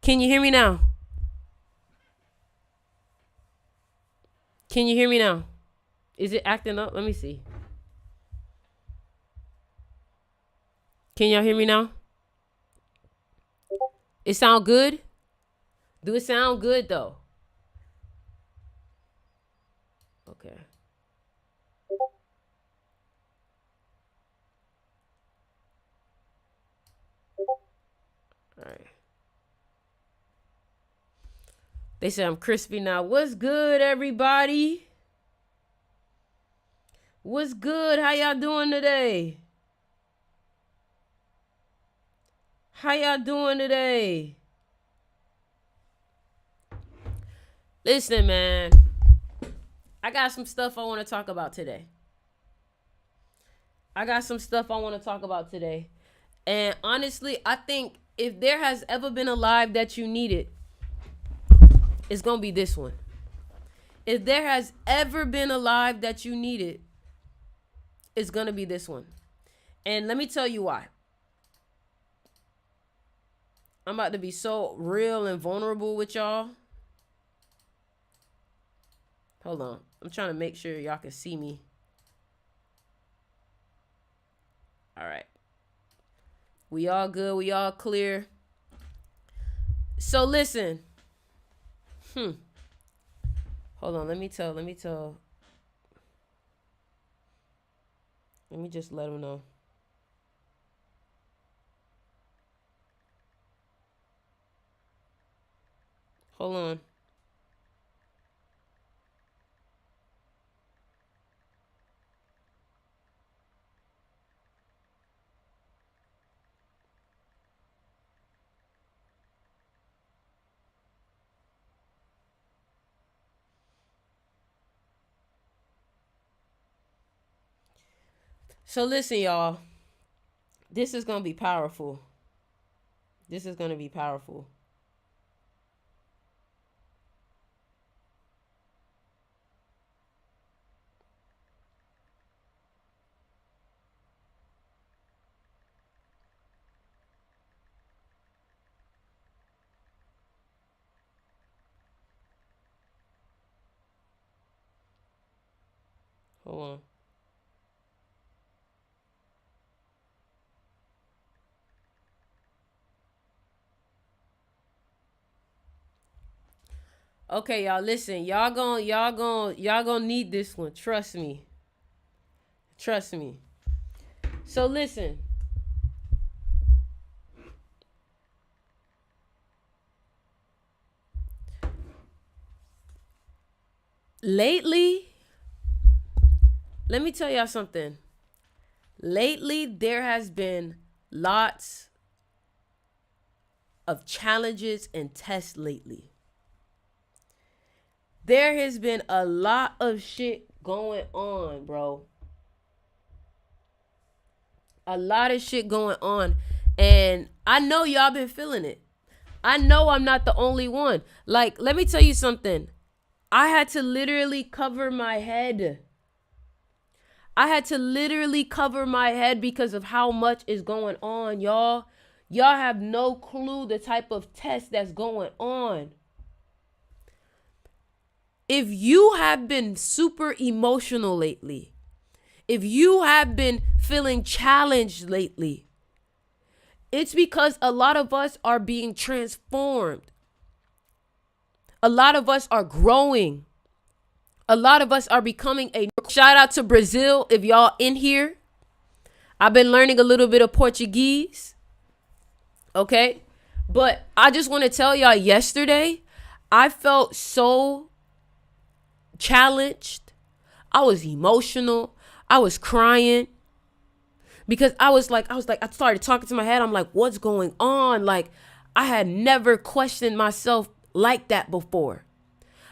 Can you hear me now? Can you hear me now? Is it acting up? Let me see. Can y'all hear me now? It sound good? Do it sound good though? Okay. All right. They say I'm crispy now. What's good, everybody? What's good? How y'all doing today? How y'all doing today? Listen, man. I got some stuff I want to talk about today. And honestly, I think if there has ever been a live that you needed, it's going to be this one. If there has ever been a live that you needed, it's going to be this one. And let me tell you why. I'm about to be so real and vulnerable with y'all. Hold on. I'm trying to make sure y'all can see me. All right. We all good. We all clear. So listen. Hold on. Let me just let them know. Hold on. So listen, y'all. This is going to be powerful. Hold on. Okay, y'all, listen. Y'all gonna need this one. Trust me. So listen. Lately, let me tell y'all something. Lately, there has been lots of challenges and tests lately. There has been a lot of shit going on, bro. A lot of shit going on. And I know y'all been feeling it. I know I'm not the only one. Like, let me tell you something. I had to literally cover my head. Because of how much is going on, y'all. Y'all have no clue the type of test that's going on. If you have been super emotional lately, if you have been feeling challenged lately, it's because a lot of us are being transformed. A lot of us are growing. A lot of us are becoming a... Shout out to Brazil if y'all in here. I've been learning a little bit of Portuguese. Okay? But I just want to tell y'all, yesterday, I felt so challenged. I was emotional. I was crying. Because I started talking to my head. I'm like, what's going on? Like, I had never questioned myself like that before.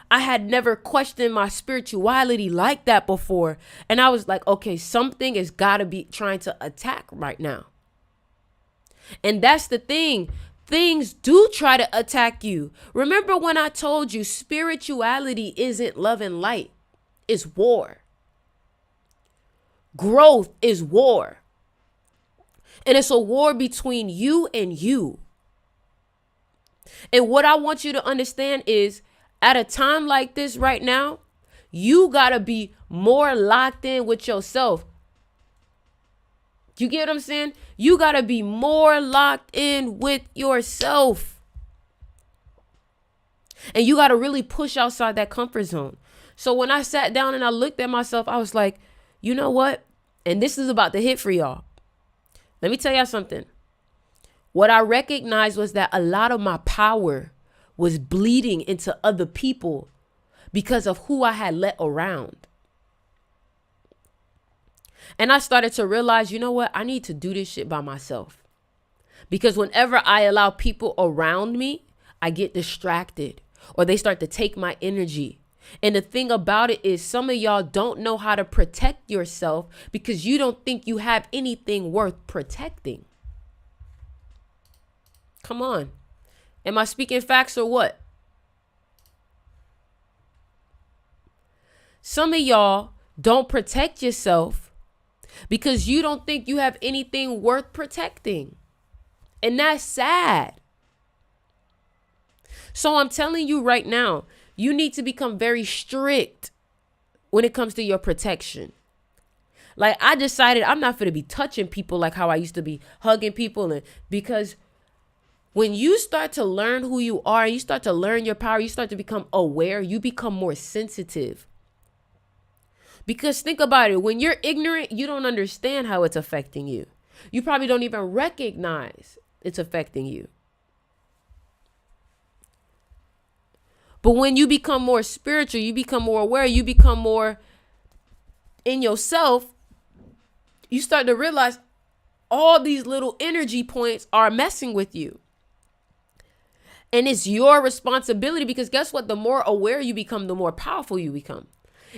I had never questioned my spirituality like that before. And I was like, okay, something has got to be trying to attack right now. And that's the thing. Things do try to attack you. Remember when I told you spirituality isn't love and light, it's war. Growth is war. And it's a war between you and you. And what I want you to understand is at a time like this right now, you got to be more locked in with yourself. You get what I'm saying? You got to be more locked in with yourself. And you got to really push outside that comfort zone. So when I sat down and I looked at myself, I was like, you know what? And this is about to hit for y'all. Let me tell y'all something. What I recognized was that a lot of my power was bleeding into other people because of who I had let around. And I started to realize, you know what? I need to do this shit by myself. Because whenever I allow people around me, I get distracted or they start to take my energy. And the thing about it is some of y'all don't know how to protect yourself because you don't think you have anything worth protecting. Come on. Am I speaking facts or what? Some of y'all don't protect yourself because you don't think you have anything worth protecting. And that's sad. So I'm telling you right now, you need to become very strict when it comes to your protection. Like I decided I'm not going to be touching people like how I used to be hugging people. And because when you start to learn who you are, you start to learn your power, you start to become aware, you become more sensitive. Because think about it, when you're ignorant, you don't understand how it's affecting you. You probably don't even recognize it's affecting you. But when you become more spiritual, you become more aware, you become more in yourself, you start to realize all these little energy points are messing with you. And it's your responsibility because guess what? The more aware you become, the more powerful you become.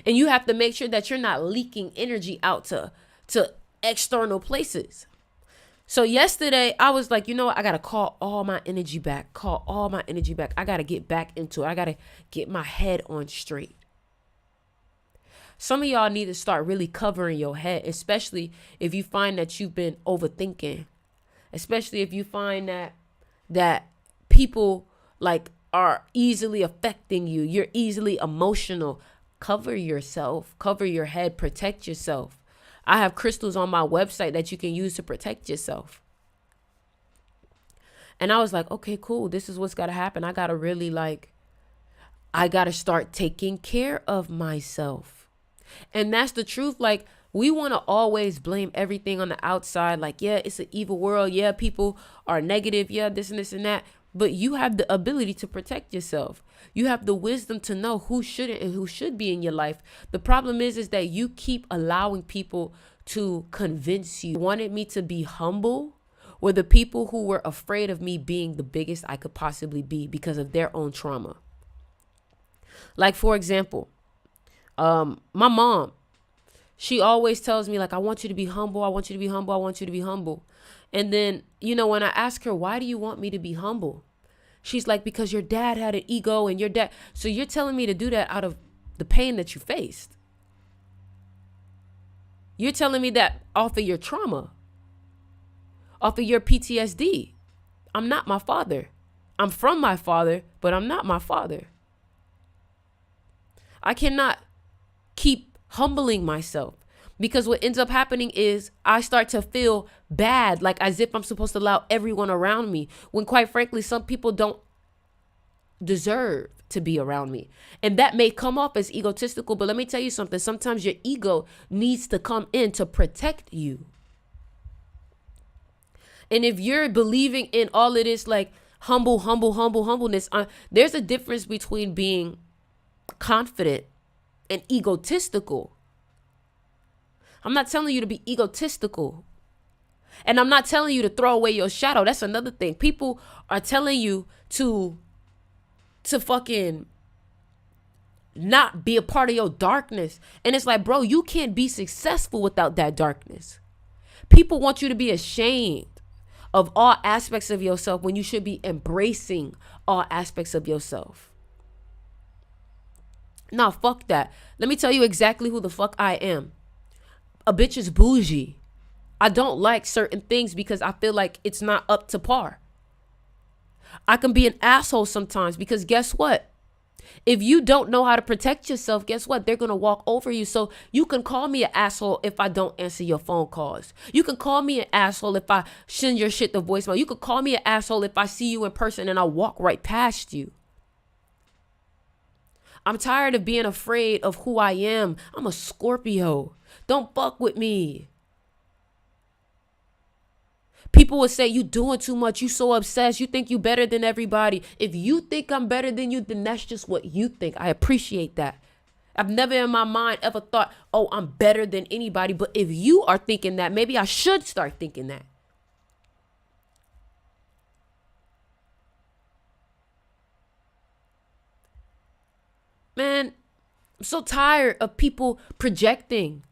And you have to make sure that you're not leaking energy out to external places. So yesterday I was like, you know what? I got to call all my energy back, I got to get back into it. I got to get my head on straight. Some of y'all need to start really covering your head, especially if you find that you've been overthinking, especially if you find that people like are easily affecting you. You're easily emotional. Cover yourself, cover your head, protect yourself. I have crystals on my website that you can use to protect yourself. And I was like, okay, cool. This is what's got to happen. I got to really I got to start taking care of myself. And that's the truth. Like, we want to always blame everything on the outside. Like, yeah, it's an evil world. Yeah, people are negative. Yeah, this and this and that. But you have the ability to protect yourself. You have the wisdom to know who shouldn't and who should be in your life. The problem is that you keep allowing people to convince you. Wanted me to be humble were the people who were afraid of me being the biggest I could possibly be because of their own trauma. Like, for example, my mom, she always tells me, like, I want you to be humble. I want you to be humble. I want you to be humble. And then, you know, when I ask her, why do you want me to be humble? She's like, because your dad had an ego and your dad. So you're telling me to do that out of the pain that you faced. You're telling me that off of your trauma, off of your PTSD. I'm not my father. I'm from my father, but I'm not my father. I cannot keep humbling myself. Because what ends up happening is I start to feel bad, like as if I'm supposed to allow everyone around me, when quite frankly, some people don't deserve to be around me. And that may come off as egotistical, but let me tell you something. Sometimes your ego needs to come in to protect you. And if you're believing in all of this, like humbleness, there's a difference between being confident and egotistical. I'm not telling you to be egotistical. And I'm not telling you to throw away your shadow. That's another thing. People are telling you to fucking not be a part of your darkness. And it's like, bro, you can't be successful without that darkness. People want you to be ashamed of all aspects of yourself when you should be embracing all aspects of yourself. Nah, fuck that. Let me tell you exactly who the fuck I am. A bitch is bougie. I don't like certain things because I feel like it's not up to par. I can be an asshole sometimes because guess what? If you don't know how to protect yourself, guess what? They're going to walk over you. So you can call me an asshole if I don't answer your phone calls. You can call me an asshole if I send your shit to voicemail. You could call me an asshole if I see you in person and I walk right past you. I'm tired of being afraid of who I am. I'm a Scorpio. Don't fuck with me. People would say, you doing too much. You so obsessed. You think you better than everybody. If you think I'm better than you, then that's just what you think. I appreciate that. I've never in my mind ever thought, oh, I'm better than anybody. But if you are thinking that, maybe I should start thinking that. Man, I'm so tired of people projecting.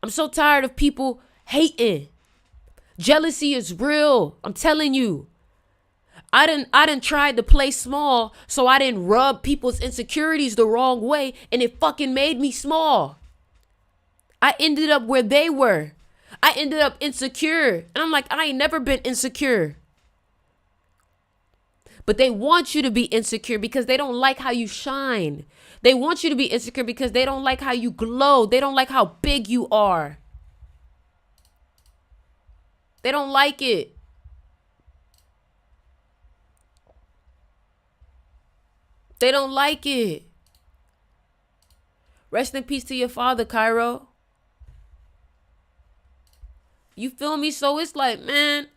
I'm so tired of people hating. Jealousy is real. I'm telling you. I didn't try to play small, so I didn't rub people's insecurities the wrong way, and it fucking made me small. I ended up where they were. I ended up insecure. And I'm like, I ain't never been insecure. But they want you to be insecure because they don't like how you shine. They want you to be insecure because they don't like how you glow. They don't like how big you are. They don't like it. They don't like it. Rest in peace to your father, Cairo. You feel me? So it's like, man,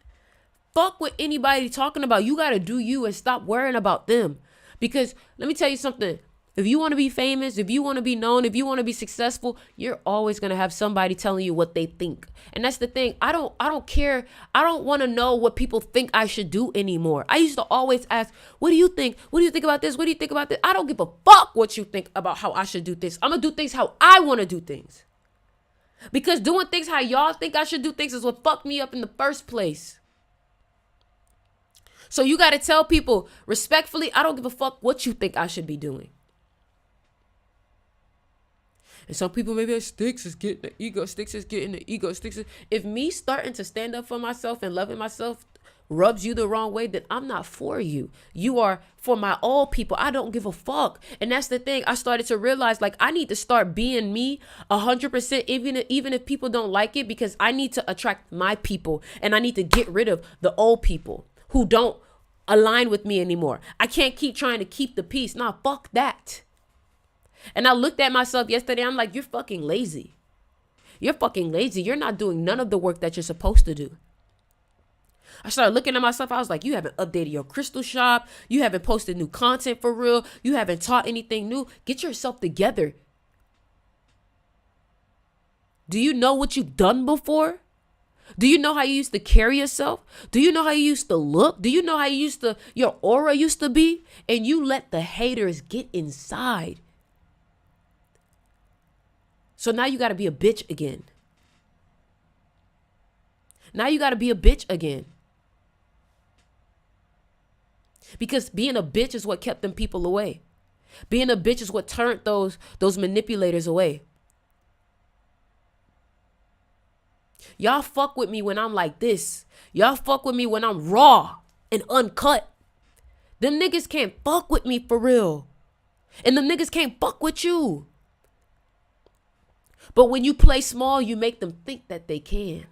fuck what anybody talking about. You got to do you and stop worrying about them. Because let me tell you something. If you want to be famous, if you want to be known, if you want to be successful, you're always going to have somebody telling you what they think. And that's the thing. I don't care. I don't want to know what people think I should do anymore. I used to always ask, what do you think? What do you think about this? What do you think about this? I don't give a fuck what you think about how I should do things. I'm going to do things how I want to do things. Because doing things how y'all think I should do things is what fucked me up in the first place. So you got to tell people respectfully, I don't give a fuck what you think I should be doing. And some people, maybe Sticks is getting the ego. Sticks is getting the ego. If me starting to stand up for myself and loving myself rubs you the wrong way, then I'm not for you. You are for my all people. I don't give a fuck. And that's the thing. I started to realize, like, I need to start being me 100%, even if people don't like it, because I need to attract my people. And I need to get rid of the old people who don't align with me anymore. I can't keep trying to keep the peace. Nah, fuck that. And I looked at myself yesterday. I'm like, you're fucking lazy. You're fucking lazy. You're not doing none of the work that you're supposed to do. I started looking at myself. I was like, you haven't updated your crystal shop. You haven't posted new content for real. You haven't taught anything new. Get yourself together. Do you know what you've done before? Do you know how you used to carry yourself? Do you know how you used to look? Do you know how your aura used to be? And you let the haters get inside. So now you got to be a bitch again. Now you got to be a bitch again. Because being a bitch is what kept them people away. Being a bitch is what turned those manipulators away. Y'all fuck with me when I'm like this. Y'all fuck with me when I'm raw and uncut. Them niggas can't fuck with me for real. And them niggas can't fuck with you. But when you play small, you make them think that they can.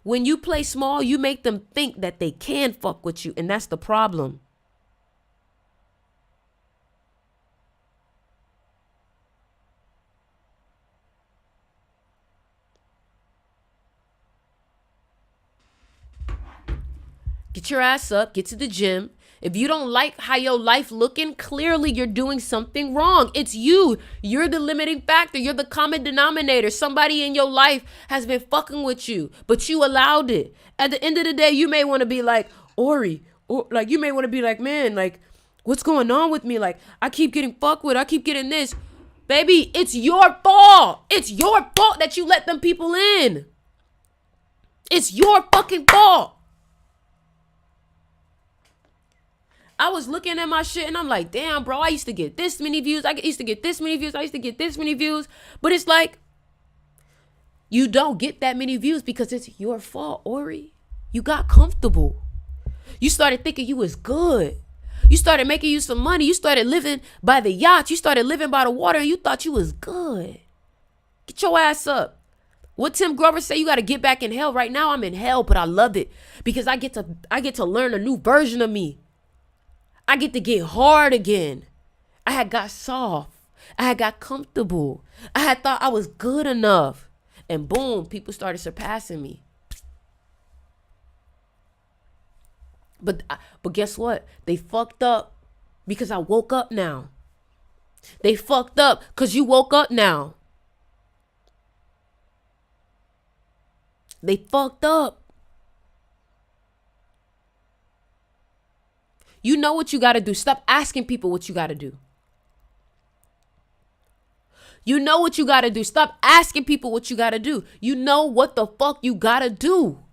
When you play small, you make them think that they can fuck with you. And that's the problem. Get your ass up, get to the gym. If you don't like how your life looking, clearly you're doing something wrong. It's you. You're the limiting factor. You're the common denominator. Somebody in your life has been fucking with you, but you allowed it. At the end of the day, you may want to be like, Ori, or like you may want to be like, man, like, what's going on with me? Like, I keep getting fucked with. I keep getting this. Baby, it's your fault. It's your fault that you let them people in. It's your fucking fault. I was looking at my shit and I'm like, damn, bro, I used to get this many views. I used to get this many views. I used to get this many views. But it's like, you don't get that many views because it's your fault, Ori. You got comfortable. You started thinking you was good. You started making you some money. You started living by the yacht. You started living by the water, and you thought you was good. Get your ass up. What Tim Grover say? You got to get back in hell. Right now I'm in hell, but I love it because I get to learn a new version of me. I get to get hard again. I had got soft. I had got comfortable. I had thought I was good enough. And boom, people started surpassing me. But guess what? They fucked up because I woke up now. They fucked up because you woke up now. They fucked up. You know what you got to do. Stop asking people what you got to do. You know what you got to do. Stop asking people what you got to do. You know what the fuck you got to do.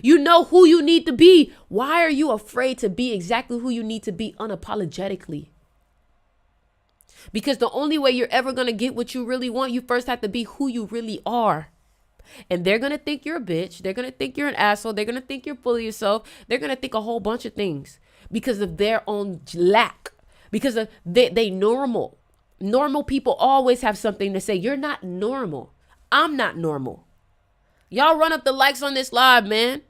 You know who you need to be. Why are you afraid to be exactly who you need to be unapologetically? Because the only way you're ever going to get what you really want, you first have to be who you really are. And they're going to think you're a bitch. They're going to think you're an asshole. They're going to think you're full of yourself. They're going to think a whole bunch of things because of their own lack. Because of they normal. Normal people always have something to say. You're not normal. I'm not normal. Y'all run up the likes on this live, man.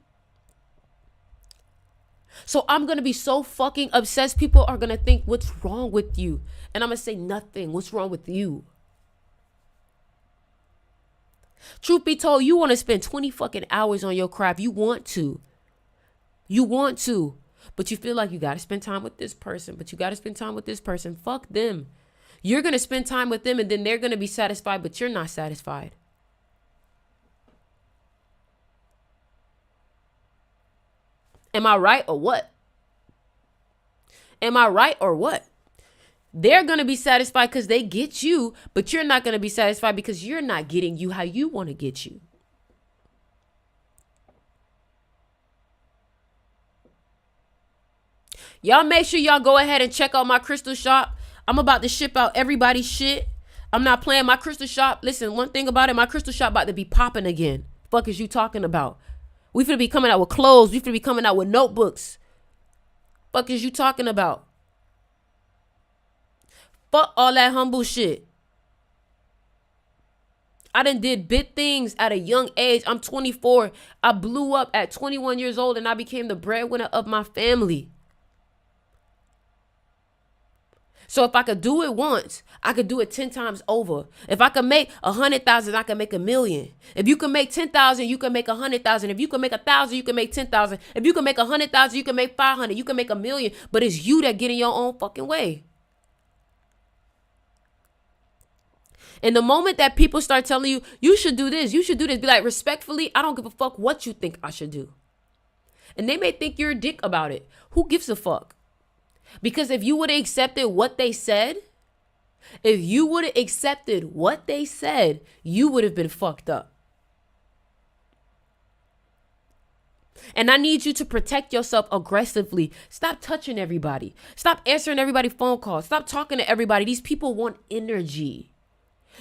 So I'm going to be so fucking obsessed. People are going to think, what's wrong with you? And I'm going to say nothing. What's wrong with you? Truth be told, you want to spend 20 fucking hours on your craft. You want to. You want to. But you feel like you got to spend time with this person. But you got to spend time with this person. Fuck them. You're going to spend time with them and then they're going to be satisfied, but you're not satisfied. Am I right or what? Am I right or what? They're going to be satisfied because they get you, but you're not going to be satisfied because you're not getting you how you want to get you. Y'all make sure y'all go ahead and check out my crystal shop. I'm about to ship out everybody's shit. I'm not playing my crystal shop. Listen, one thing about it, my crystal shop about to be popping again. Fuck is you talking about? We finna be coming out with clothes. We finna be coming out with notebooks. Fuck is you talking about? Fuck all that humble shit. I done did big things at a young age. I'm 24. I blew up at 21 years old and I became the breadwinner of my family. So if I could do it once, I could do it 10 times over. If I could make 100,000, I can make 1,000,000. If you can make 10,000, you can make 100,000. If you can make 1,000, you can make 10,000. If you can make 100,000, you can make 500. You can make 1,000,000. But it's you that get in your own fucking way. And the moment that people start telling you, you should do this, you should do this, be like, respectfully, I don't give a fuck what you think I should do. And they may think you're a dick about it. Who gives a fuck? Because if you would have accepted what they said, you would have been fucked up. And I need you to protect yourself aggressively. Stop touching everybody. Stop answering everybody's phone calls. Stop talking to everybody. These people want energy.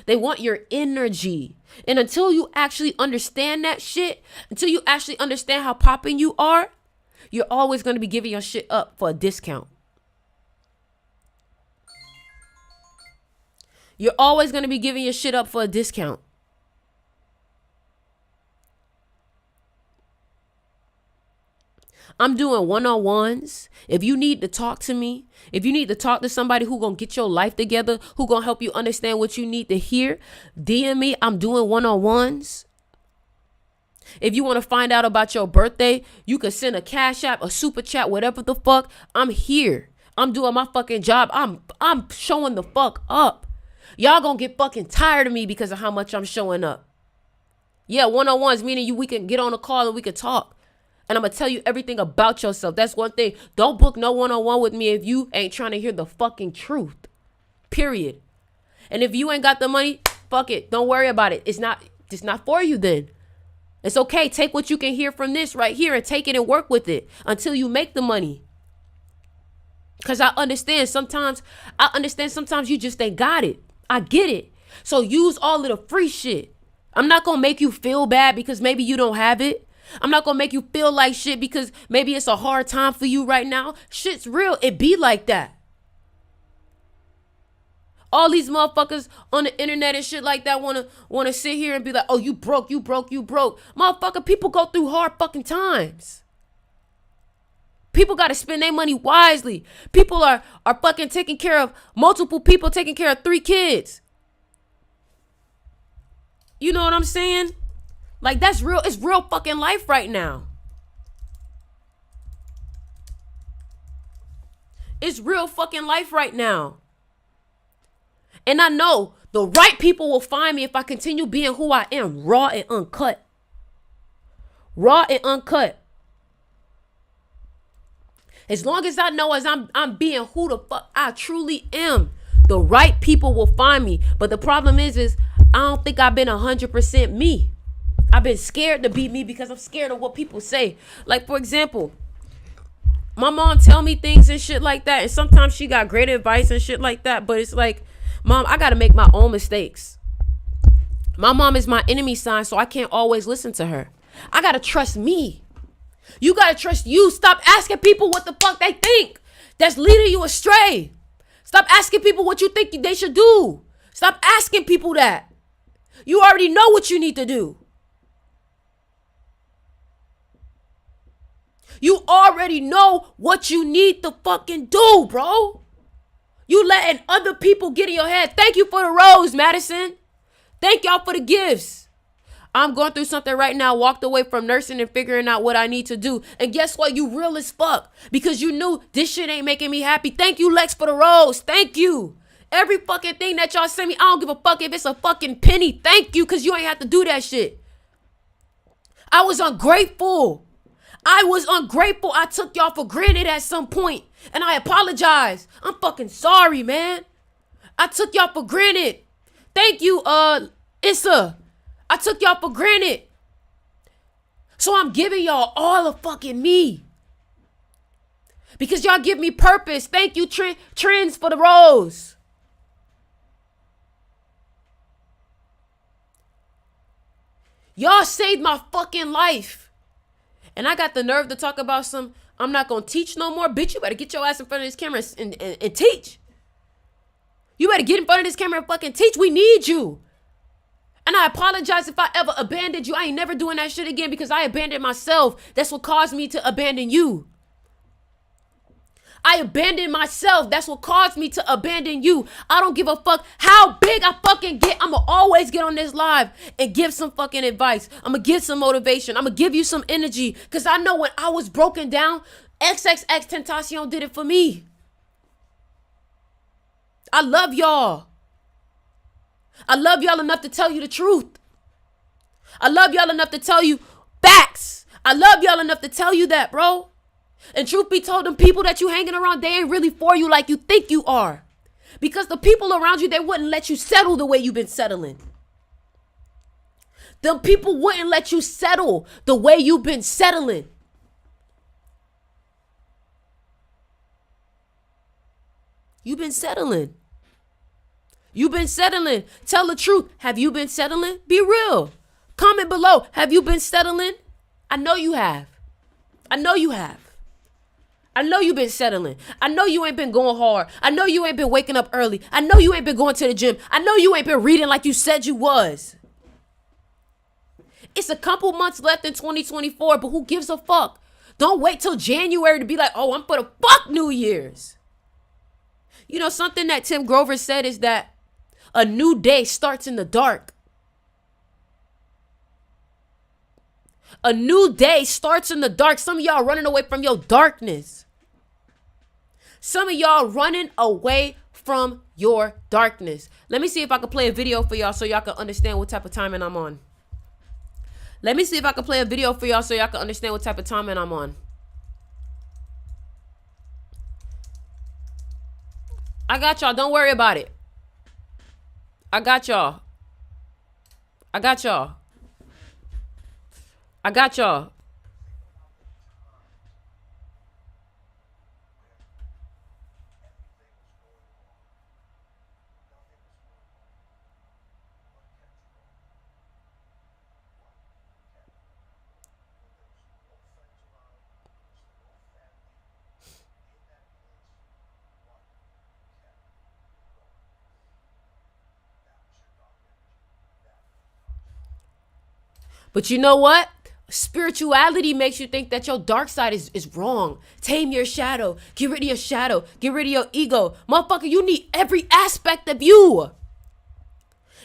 They want your energy. And until you actually understand that shit, until you actually understand how popping you are, you're always going to be giving your shit up for a discount. You're always going to be giving your shit up for a discount. I'm doing one-on-ones. If you need to talk to me, if you need to talk to somebody who gonna get your life together, who gonna help you understand what you need to hear, DM me. I'm doing one-on-ones. If you want to find out about your birthday, you can send a Cash App, a super chat, whatever the fuck. I'm here. I'm doing my fucking job. I'm showing the fuck up. Y'all gonna get fucking tired of me because of how much I'm showing up. Yeah, one-on-ones, meaning we can get on a call and we can talk. And I'm going to tell you everything about yourself. That's one thing. Don't book no one-on-one with me if you ain't trying to hear the fucking truth. Period. And if you ain't got the money, fuck it. Don't worry about it. It's not for you then. It's okay. Take what you can hear from this right here and take it and work with it until you make the money. Because I understand sometimes you just ain't got it. I get it. So use all of the free shit. I'm not going to make you feel bad because maybe you don't have it. I'm not gonna make you feel like shit because maybe it's a hard time for you right now. Shit's real. It be like that. All these motherfuckers on the internet and shit like that wanna sit here and be like, oh, you broke, you broke, you broke. Motherfucker, people go through hard fucking times. People gotta spend their money wisely. People are fucking taking care of multiple people, taking care of 3 kids. You know what I'm saying? Like, that's real. It's real fucking life right now. It's real fucking life right now. And I know the right people will find me if I continue being who I am, raw and uncut. Raw and uncut. As long as I know as I'm being who the fuck I truly am, the right people will find me. But the problem is I don't think I've been 100% me. I've been scared to be me because I'm scared of what people say. Like, for example, my mom tell me things and shit like that. And sometimes she got great advice and shit like that. But it's like, Mom, I got to make my own mistakes. My mom is my enemy sign, so I can't always listen to her. I got to trust me. You got to trust you. Stop asking people what the fuck they think. That's leading you astray. Stop asking people what you think they should do. Stop asking people that. You already know what you need to do. You already know what you need to fucking do, bro. You letting other people get in your head. Thank you for the rose, Madison. Thank y'all for the gifts. I'm going through something right now. Walked away from nursing and figuring out what I need to do. And guess what? You real as fuck. Because you knew this shit ain't making me happy. Thank you, Lex, for the rose. Thank you. Every fucking thing that y'all send me, I don't give a fuck if it's a fucking penny. Thank you, because you ain't have to do that shit. I was ungrateful. I took y'all for granted at some point. And I apologize. I'm fucking sorry, man. I took y'all for granted. Thank you, Issa. I took y'all for granted. So I'm giving y'all all of fucking me. Because y'all give me purpose. Thank you, Trends, for the rose. Y'all saved my fucking life. And I got the nerve to talk about I'm not going to teach no more. Bitch, you better get your ass in front of this camera and teach. You better get in front of this camera and fucking teach. We need you. And I apologize if I ever abandoned you. I ain't never doing that shit again because I abandoned myself. That's what caused me to abandon you. I abandoned myself. That's what caused me to abandon you. I don't give a fuck how big I fucking get. I'ma always get on this live and give some fucking advice. I'ma give some motivation. I'ma give you some energy. Because I know when I was broken down, XXX Tentacion did it for me. I love y'all. I love y'all enough to tell you the truth. I love y'all enough to tell you facts. I love y'all enough to tell you that, bro. And truth be told, them people that you hanging around, they ain't really for you like you think you are. Because the people around you, they wouldn't let you settle the way you've been settling. Them people wouldn't let you settle the way you've been settling. You've been settling. You've been settling. Tell the truth. Have you been settling? Be real. Comment below. Have you been settling? I know you have. I know you have. I know you've been settling. I know you ain't been going hard. I know you ain't been waking up early. I know you ain't been going to the gym. I know you ain't been reading like you said you was. It's a couple months left in 2024, but who gives a fuck? Don't wait till January to be like, oh, I'm for the fuck New Year's. You know, something that Tim Grover said is that a new day starts in the dark. A new day starts in the dark. Some of y'all running away from your darkness. Some of y'all running away from your darkness. Let me see if I can play a video for y'all so y'all can understand what type of timing I'm on. Let me see if I can play a video for y'all so y'all can understand what type of timing I'm on. I got y'all. Don't worry about it. I got y'all. I got y'all. I got y'all. But you know what? Spirituality makes you think that your dark side is wrong. Tame your shadow. Get rid of your shadow. Get rid of your ego. Motherfucker, you need every aspect of you.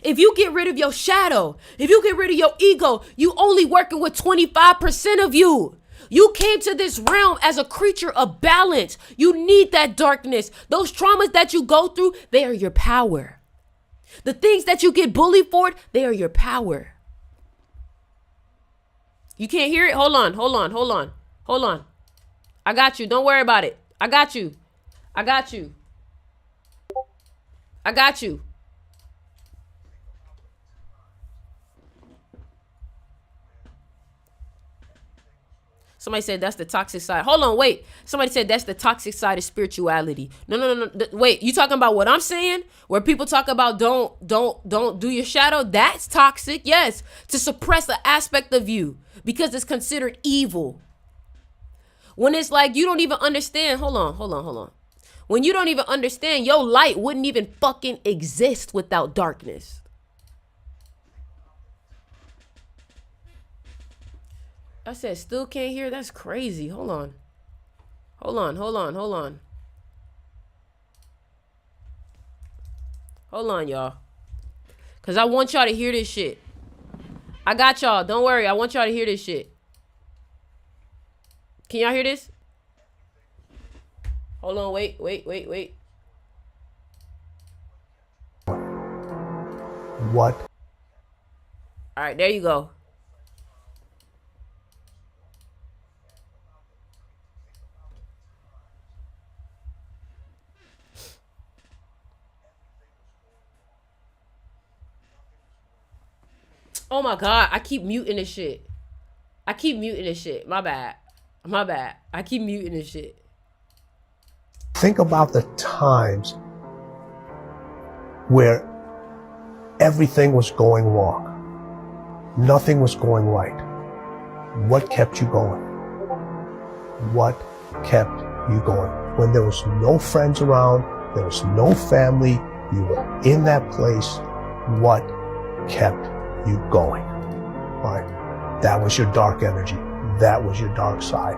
If you get rid of your shadow, if you get rid of your ego, you only working with 25% of you. You came to this realm as a creature of balance. You need that darkness. Those traumas that you go through, they are your power. The things that you get bullied for, they are your power. You can't hear it? Hold on. I got you. Don't worry about it. I got you. Somebody said that's the toxic side. Hold on, wait. Somebody said that's the toxic side of spirituality. No. Wait, you talking about what I'm saying? Where people talk about don't do your shadow? That's toxic, yes. To suppress an aspect of you because it's considered evil. When it's like you don't even understand. Hold on. When you don't even understand, your light wouldn't even fucking exist without darkness. I said, still can't hear? That's crazy. Hold on, y'all. Because I want y'all to hear this shit. I got y'all. Don't worry. I want y'all to hear this shit. Can y'all hear this? Hold on. Wait. What? All right, there you go. Oh my God, I keep muting this shit. My bad. I keep muting this shit. Think about the times where everything was going wrong. Nothing was going right. What kept you going? What kept you going? When there was no friends around, there was no family, you were in that place, what kept you going? All right. That was your dark energy. That was your dark side.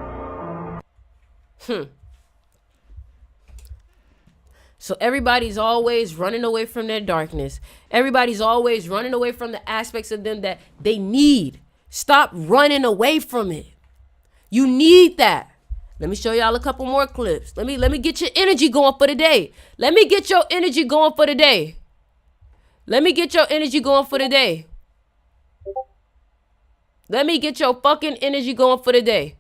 So everybody's always running away from their darkness. Everybody's always running away from the aspects of them that they need. Stop running away from it. You need that. Let me show y'all a couple more clips. Let me get your energy going for the day. Let me get your energy going for the day. Let me get your fucking energy going for the day.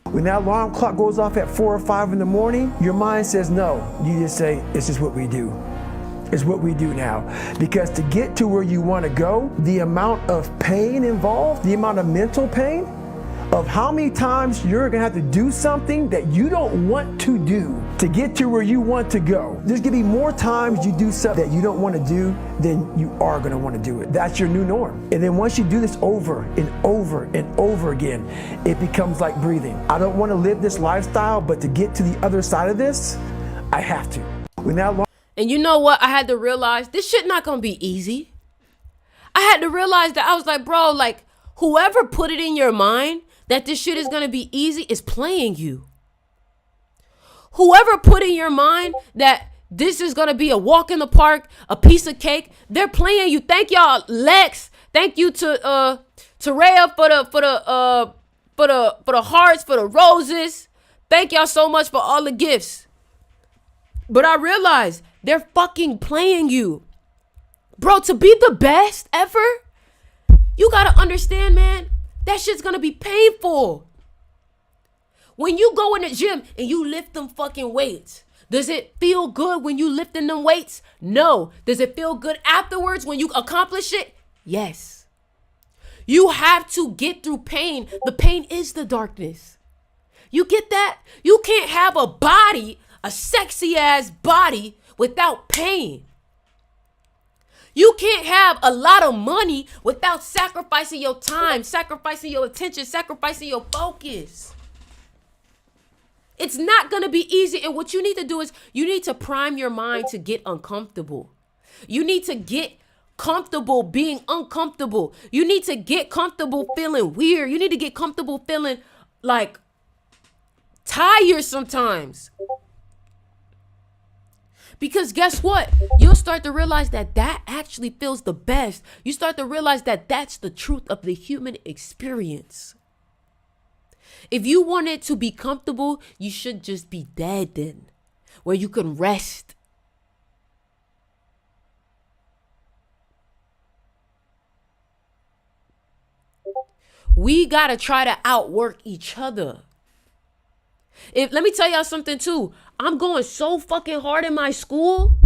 When that alarm clock goes off at 4 or 5 in the morning, your mind says no. You just say, it's just what we do. It's what we do now. Because to get to where you want to go, the amount of pain involved, the amount of mental pain, of how many times you're gonna have to do something that you don't want to do to get to where you want to go. There's gonna be more times you do something that you don't want to do than you are gonna want to do it. That's your new norm. And then once you do this over and over and over again, it becomes like breathing. I don't want to live this lifestyle, but to get to the other side of this, I have to. And you know what? I had to realize this shit not gonna be easy. I had to realize that I was like, bro, like whoever put it in your mind that this shit is going to be easy is playing you. Whoever put in your mind that this is going to be a walk in the park, a piece of cake, they're playing you. Thank y'all, Lex. Thank you to Rhea for the hearts, for the roses. Thank y'all so much for all the gifts. But I realized they're fucking playing you. Bro, to be the best ever, you got to understand, man. That shit's gonna be painful. When you go in the gym and you lift them fucking weights, does it feel good when you lifting them weights? No. Does it feel good afterwards when you accomplish it? Yes. You have to get through pain. The pain is the darkness. You get that? You can't have a body, a sexy ass body, without pain. You can't have a lot of money without sacrificing your time, sacrificing your attention, sacrificing your focus. It's not going to be easy. And what you need to do is you need to prime your mind to get uncomfortable. You need to get comfortable being uncomfortable. You need to get comfortable feeling weird. You need to get comfortable feeling like tired sometimes. Because guess what? You'll start to realize that that actually feels the best. You start to realize that that's the truth of the human experience. If you want it to be comfortable, you should just be dead then, where you can rest. We gotta try to outwork each other. Let me tell y'all something too. I'm going so fucking hard in my school.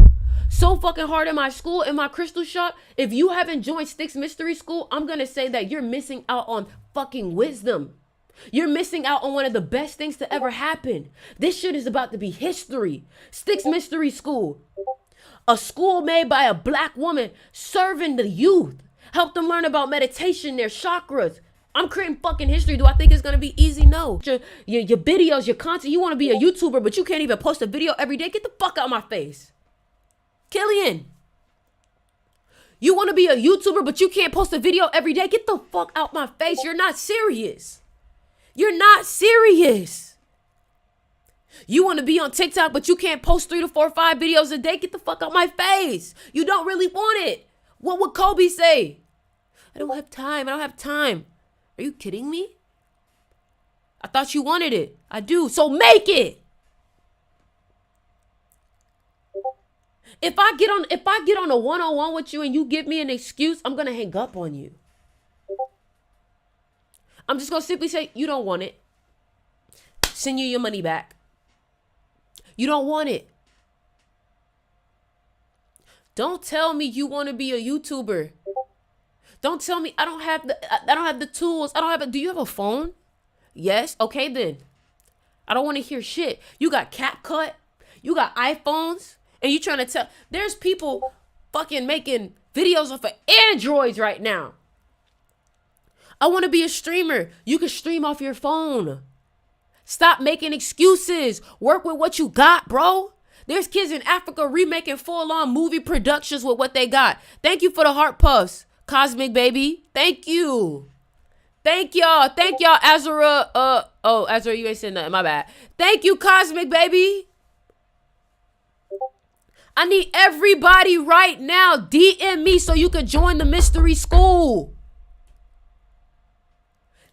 So fucking hard in my school, in my crystal shop. If you haven't joined Sticks Mystery School, I'm gonna say that you're missing out on fucking wisdom. You're missing out on one of the best things to ever happen. This shit is about to be history. Sticks Mystery School. A school made by a black woman serving the youth. Help them learn about meditation, their chakras. I'm creating fucking history. Do I think it's going to be easy? No. Your videos, your content, you want to be a YouTuber, but you can't even post a video every day. Get the fuck out of my face. Killian. You want to be a YouTuber, but you can't post a video every day. Get the fuck out my face. You're not serious. You're not serious. You want to be on TikTok, but you can't post 3 to 4 or 5 videos a day. Get the fuck out my face. You don't really want it. What would Kobe say? I don't have time. I don't have time. Are you kidding me? I thought you wanted it. I do. So make it. If I get on a one-on-one with you and you give me an excuse, I'm going to hang up on you. I'm just going to simply say, you don't want it. Send you your money back. You don't want it. Don't tell me you want to be a YouTuber. Don't tell me I don't have the tools. Do you have a phone? Yes. Okay then. I don't want to hear shit. You got CapCut. You got iPhones. And you trying to tell. There's people fucking making videos off of Androids right now. I want to be a streamer. You can stream off your phone. Stop making excuses. Work with what you got, bro. There's kids in Africa remaking full-on movie productions with what they got. Thank you for the heart puffs. Cosmic baby, thank you. Thank y'all, Azura. Azura, you ain't said nothing, my bad. Thank you, Cosmic baby. I need everybody right now. DM me so you can join the mystery school.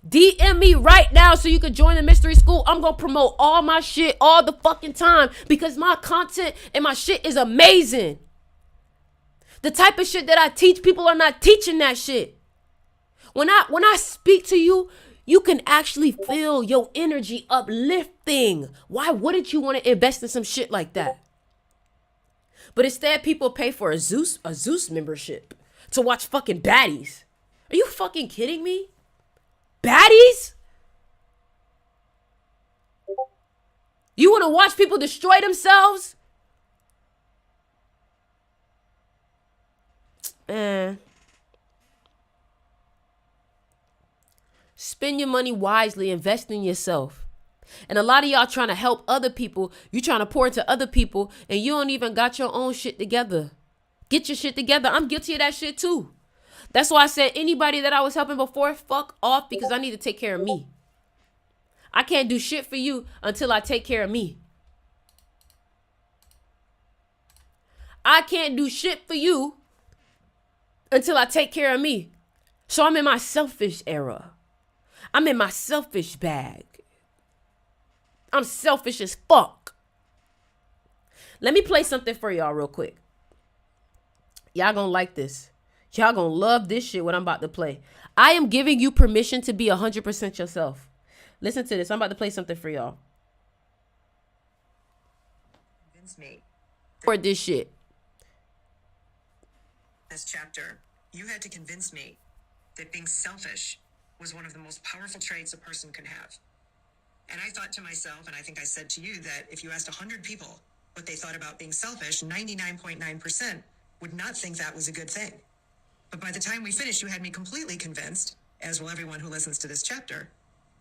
DM me right now so you can join the mystery school. I'm gonna promote all my shit all the fucking time because my content and my shit is amazing. The type of shit that I teach, people are not teaching that shit. When I speak to you, you can actually feel your energy uplifting. Why wouldn't you want to invest in some shit like that? But instead, people pay for a Zeus membership to watch fucking baddies. Are you fucking kidding me? Baddies? You want to watch people destroy themselves? Spend your money wisely, invest in yourself. And a lot of y'all trying to help other people. You trying to pour into other people and you don't even got your own shit together. Get your shit together. I'm guilty of that shit too. That's why I said anybody that I was helping before, fuck off because I need to take care of me. I can't do shit for you until I take care of me. I can't do shit for you until I take care of me. So I'm in my selfish era. I'm in my selfish bag. I'm selfish as fuck. Let me play something for y'all real quick. Y'all gonna like this. Y'all gonna love this shit, what I'm about to play. I am giving you permission to be 100% yourself. Listen to this. I'm about to play something for y'all. Convince me. For this shit. This chapter, you had to convince me that being selfish was one of the most powerful traits a person can have. And I thought to myself, and I think I said to you, that if you asked 100 people what they thought about being selfish, 99.9% would not think that was a good thing. But by the time we finished, you had me completely convinced, as will everyone who listens to this chapter,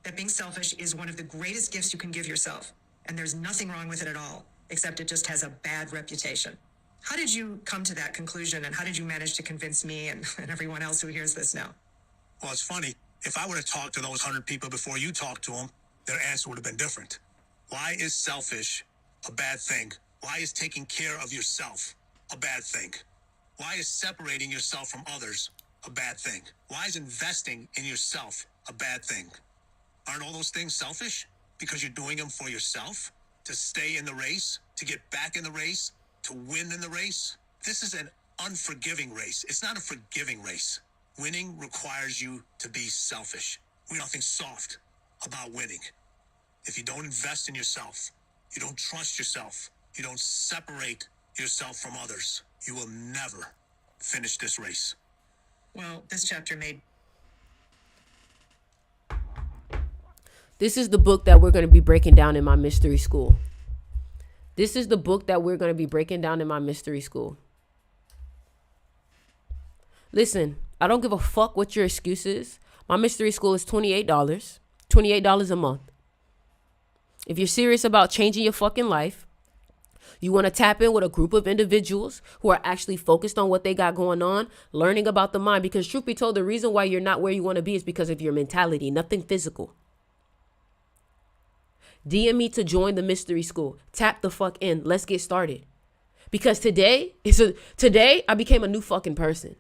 that being selfish is one of the greatest gifts you can give yourself. And there's nothing wrong with it at all, except it just has a bad reputation. How did you come to that conclusion, and how did you manage to convince me and everyone else who hears this now? Well, it's funny. If I would have talked to those 100 people before you talked to them, their answer would have been different. Why is selfish a bad thing? Why is taking care of yourself a bad thing? Why is separating yourself from others a bad thing? Why is investing in yourself a bad thing? Aren't all those things selfish? Because you're doing them for yourself, to stay in the race, to get back in the race, to win in the race. This is an unforgiving race. It's not a forgiving race. Winning requires you to be selfish. There's nothing soft about winning. If you don't invest in yourself, you don't trust yourself, you don't separate yourself from others, you will never finish this race. Well, this chapter made This is the book that we're going to be breaking down in my mystery school. This is the book that we're going to be breaking down in my mystery school. Listen, I don't give a fuck what your excuse is. My mystery school is $28. $28 a month. If you're serious about changing your fucking life, you want to tap in with a group of individuals who are actually focused on what they got going on, learning about the mind. Because truth be told, the reason why you're not where you want to be is because of your mentality, nothing physical. DM me to join the mystery school. Tap the fuck in. Let's get started. Because today I became a new fucking person.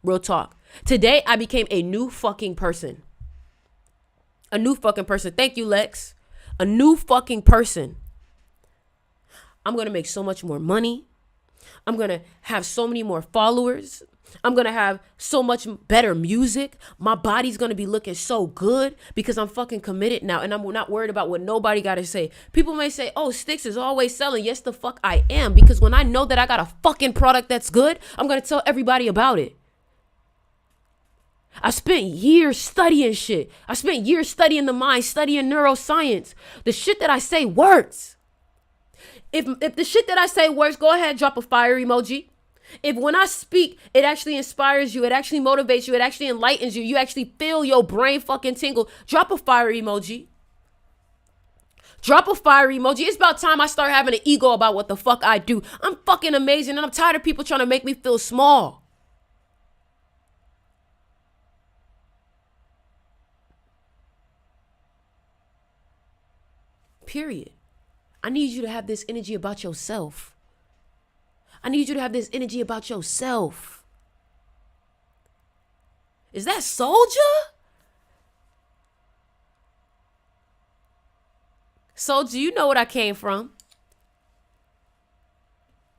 Real talk. Today I became a new fucking person. A new fucking person. Thank you, Lex. A new fucking person. I'm going to make so much more money. I'm going to have so many more followers. I'm going to have so much better music. My body's going to be looking so good because I'm fucking committed now. And I'm not worried about what nobody got to say. People may say, oh, Sticks is always selling. Yes, the fuck I am. Because when I know that I got a fucking product that's good, I'm going to tell everybody about it. I spent years studying shit. I spent years studying the mind, studying neuroscience. The shit that I say works. If the shit that I say works, go ahead, drop a fire emoji. If when I speak, it actually inspires you, it actually motivates you, it actually enlightens you, you actually feel your brain fucking tingle, drop a fire emoji. Drop a fire emoji. It's about time I start having an ego about what the fuck I do. I'm fucking amazing and I'm tired of people trying to make me feel small. Period. I need you to have this energy about yourself. I need you to have this energy about yourself. Is that Soldier? Soldier, you know what I came from.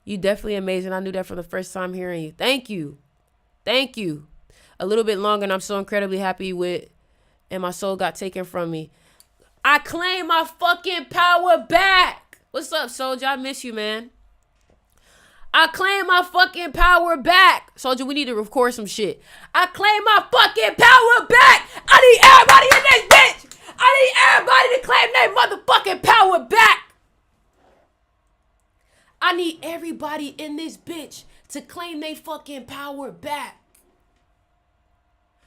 You definitely amazing. I knew that from the first time hearing you. Thank you. Thank you. A little bit longer and I'm so incredibly happy with, and my soul got taken from me. I claim my fucking power back. What's up, Soldier? I miss you, man. I claim my fucking power back. Soldier, we need to record some shit. I claim my fucking power back. I need everybody in this bitch. I need everybody to claim their motherfucking power back. I need everybody in this bitch to claim their fucking power back.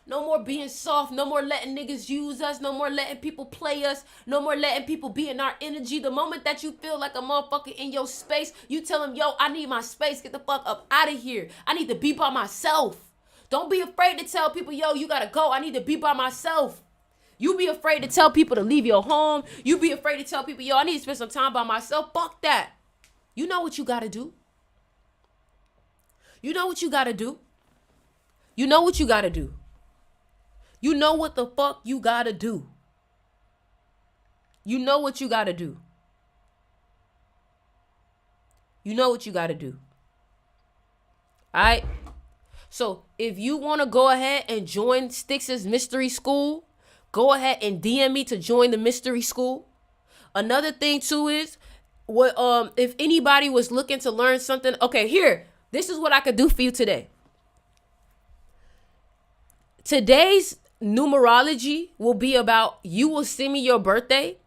No more being soft. No more letting niggas use us. No more letting people play us. No more letting people be in our energy. The moment that you feel like a motherfucker in your space, you tell them, yo, I need my space. Get the fuck up out of here. I need to be by myself. Don't be afraid to tell people, yo, you gotta go. I need to be by myself. You be afraid to tell people to leave your home. You be afraid to tell people, yo, I need to spend some time by myself. Fuck that. You know what you gotta do. You know what you gotta do. You know what you gotta do. You know what the fuck you gotta do. You know what you gotta do. You know what you gotta do. All right? So if you want to go ahead and join Stix's mystery school, go ahead and DM me to join the mystery school. Another thing too is, what if anybody was looking to learn something, okay, here, this is what I could do for you today. Today's numerology will be about, you will send me your birthday,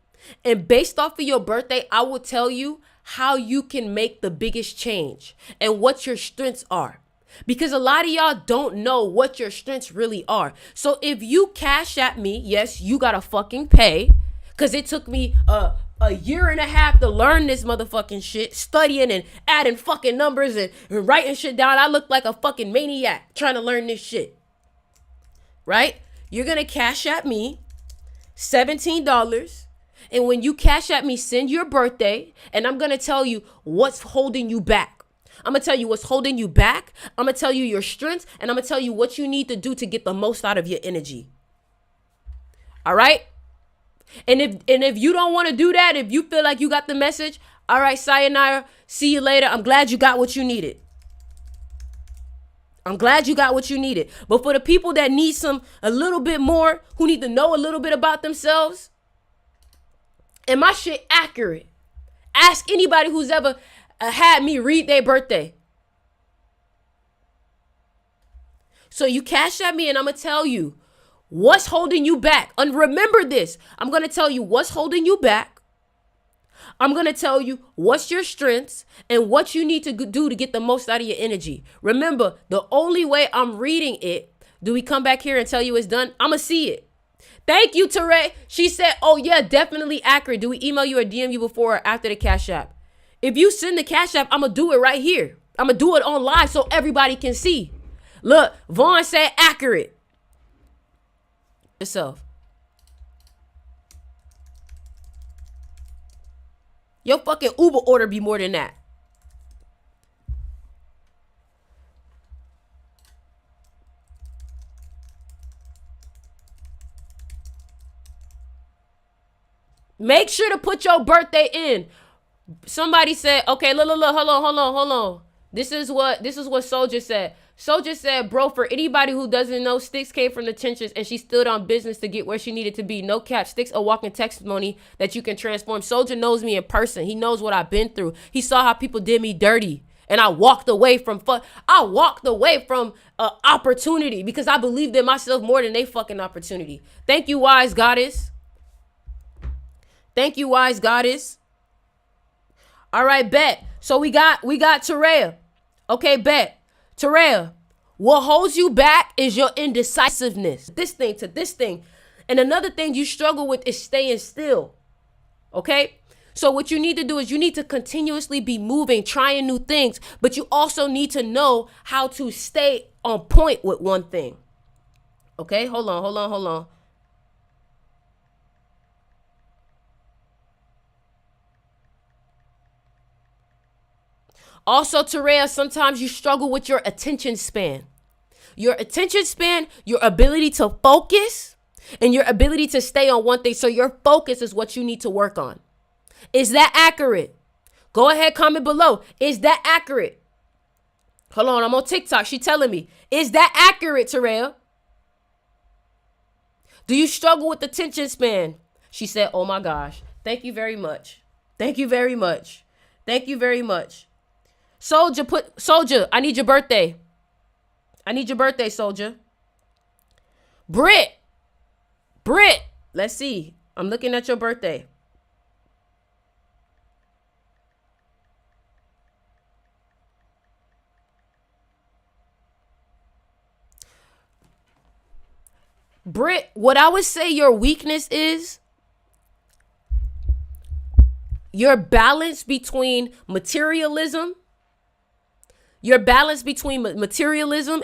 and based off of your birthday, I will tell you how you can make the biggest change and what your strengths are. Because a lot of y'all don't know what your strengths really are. So if you cash at me, yes, you gotta fucking pay. Because it took me a year and a half to learn this motherfucking shit, studying and adding fucking numbers and writing shit down. I look like a fucking maniac trying to learn this shit. Right? You're going to cash at me $17. And when you cash at me, send your birthday. And I'm going to tell you what's holding you back. I'm going to tell you what's holding you back. I'm going to tell you your strengths. And I'm going to tell you what you need to do to get the most out of your energy. All right? And if you don't want to do that, if you feel like you got the message, all right, sayonara, see you later. I'm glad you got what you needed. I'm glad you got what you needed. But for the people that need a little bit more, who need to know a little bit about themselves, and my shit accurate. Ask anybody who's ever had me read their birthday. So you cash at me and I'm going to tell you what's holding you back. And remember this. I'm going to tell you what's holding you back. I'm going to tell you what's your strengths and what you need to do to get the most out of your energy. Remember, the only way I'm reading it, do we come back here and tell you it's done? I'm going to see it. Thank you, Teray. She said, oh, yeah, definitely accurate. Do we email you or DM you before or after the Cash App? If you send the Cash App, I'm going to do it right here. I'm going to do it on live so everybody can see. Look, Vaughn said accurate. Yourself. Your fucking Uber order be more than that. Make sure to put your birthday in. Somebody said, okay, look, hold on. This is what Soldier said. Soldier said, bro, for anybody who doesn't know, Sticks came from the trenches and she stood on business to get where she needed to be. No cap. Sticks a walking testimony that you can transform. Soldier knows me in person. He knows what I've been through. He saw how people did me dirty. And I walked away from opportunity because I believed in myself more than they fucking opportunity. Thank you, wise goddess. Thank you, wise goddess. All right, bet. So we got Terea. Okay, bet. Terea, what holds you back is your indecisiveness. This thing. And another thing you struggle with is staying still. Okay? So what you need to do is you need to continuously be moving, trying new things, but you also need to know how to stay on point with one thing. Okay? Hold on. Also, Terea, sometimes you struggle with your attention span. Your attention span, your ability to focus, and your ability to stay on one thing. So your focus is what you need to work on. Is that accurate? Go ahead, comment below. Is that accurate? Hold on, I'm on TikTok. She telling me. Is that accurate, Terea? Do you struggle with attention span? She said, oh my gosh. Thank you very much. Soldier, I need your birthday. Soldier. Britt, let's see. I'm looking at your birthday. Britt, what I would say your weakness is your balance between materialism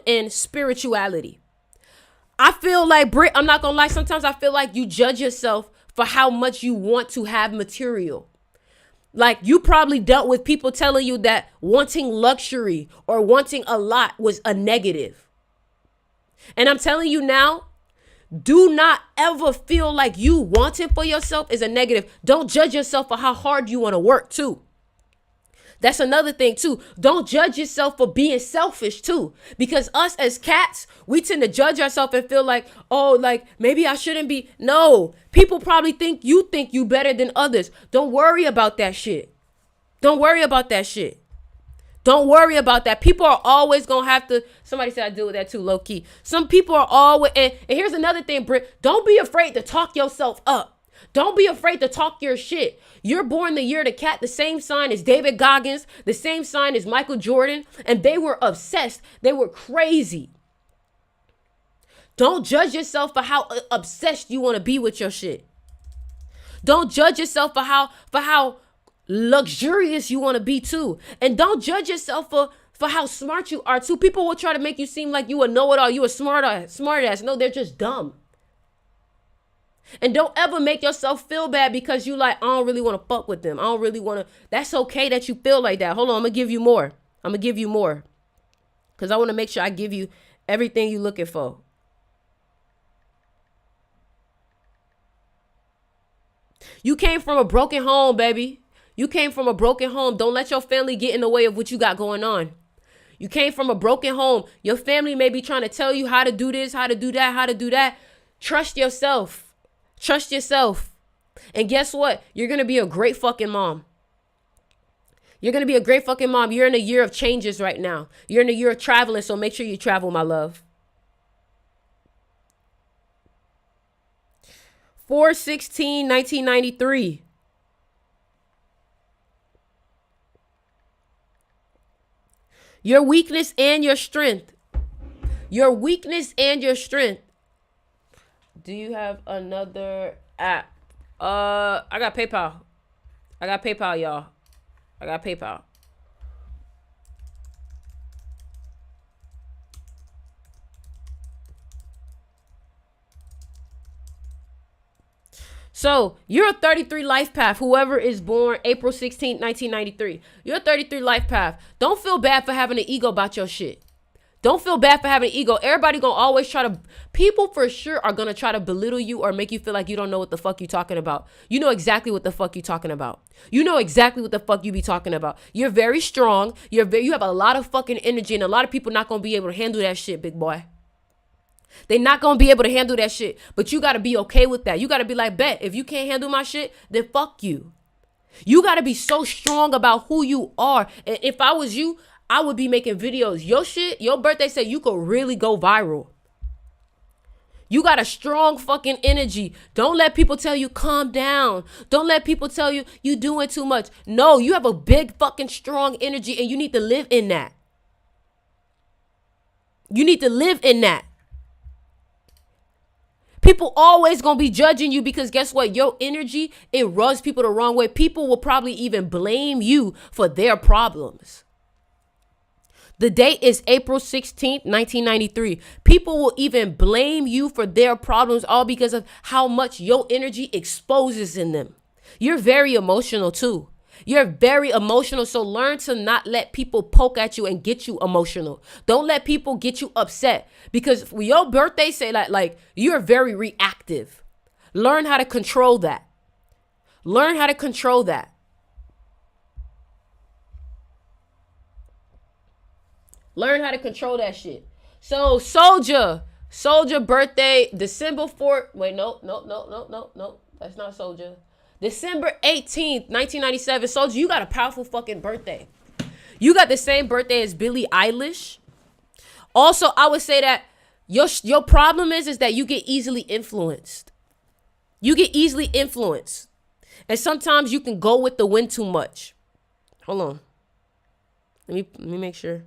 and spirituality. I feel like, Britt, I'm not gonna lie, sometimes I feel like you judge yourself for how much you want to have material. Like you probably dealt with people telling you that wanting luxury or wanting a lot was a negative. And I'm telling you now, do not ever feel like you wanting for yourself is a negative. Don't judge yourself for how hard you want to work too. That's another thing too. Don't judge yourself for being selfish too. Because us as cats, we tend to judge ourselves and feel like, oh, like maybe I shouldn't be. No, people probably think you better than others. Don't worry about that shit. Don't worry about that. People are always going to have to, somebody said I deal with that too, low key. Some people are always, and here's another thing, Britt, don't be afraid to talk yourself up. Don't be afraid to talk your shit. You're born the year of the cat, the same sign as David Goggins, the same sign as Michael Jordan, and they were obsessed. They were crazy. Don't judge yourself for how obsessed you want to be with your shit. Don't judge yourself for how luxurious you want to be too. And don't judge yourself for how smart you are too. People will try to make you seem like you a know-it-all, you a smart ass. No, they're just dumb. And don't ever make yourself feel bad because you like, I don't really want to fuck with them. I don't really want to. That's okay that you feel like that. Hold on, I'm going to give you more. Because I want to make sure I give you everything you're looking for. You came from a broken home, baby. You came from a broken home. Don't let your family get in the way of what you got going on. You came from a broken home. Your family may be trying to tell you how to do this, how to do that. Trust yourself. Trust yourself. And guess what? You're going to be a great fucking mom. You're going to be a great fucking mom. You're in a year of changes right now. You're in a year of traveling, so make sure you travel, my love. 4/16/1993. Your weakness and your strength. Your weakness and your strength. Do you have another app? I got PayPal. Y'all. I got PayPal. So you're a 33 life path. Whoever is born April 16th, 1993. You're a 33 life path. Don't feel bad for having an ego about your shit. Don't feel bad for having an ego. Everybody gonna always people for sure are gonna try to belittle you or make you feel like you don't know what the fuck you talking about. You know exactly what the fuck you talking about. You know exactly what the fuck you be talking about. You're very strong. You have a lot of fucking energy, and a lot of people not gonna be able to handle that shit, big boy. They're not going to be able to handle that shit. But you got to be okay with that. You got to be like, bet, if you can't handle my shit, then fuck you. You got to be so strong about who you are. And if I was you, I would be making videos. Your shit, your birthday said you could really go viral. You got a strong fucking energy. Don't let people tell you calm down. Don't let people tell you you doing too much. No, you have a big fucking strong energy and you need to live in that. You need to live in that. People always gonna be judging you because guess what? Your energy, it rubs people the wrong way. People will probably even blame you for their problems. The date is April 16th, 1993. People will even blame you for their problems all because of how much your energy exposes in them. You're very emotional too. You're very emotional, so learn to not let people poke at you and get you emotional. Don't let people get you upset because your birthday say like you're very reactive. Learn how to control that. Learn how to control that. Learn how to control that shit. So Soldier birthday, December 4th. Wait, no. That's not Soldier. December 18th, 1997. Soldier, you got a powerful fucking birthday. You got the same birthday as Billie Eilish. Also, I would say that your problem is that you get easily influenced. You get easily influenced. And sometimes you can go with the wind too much. Hold on. Let me make sure.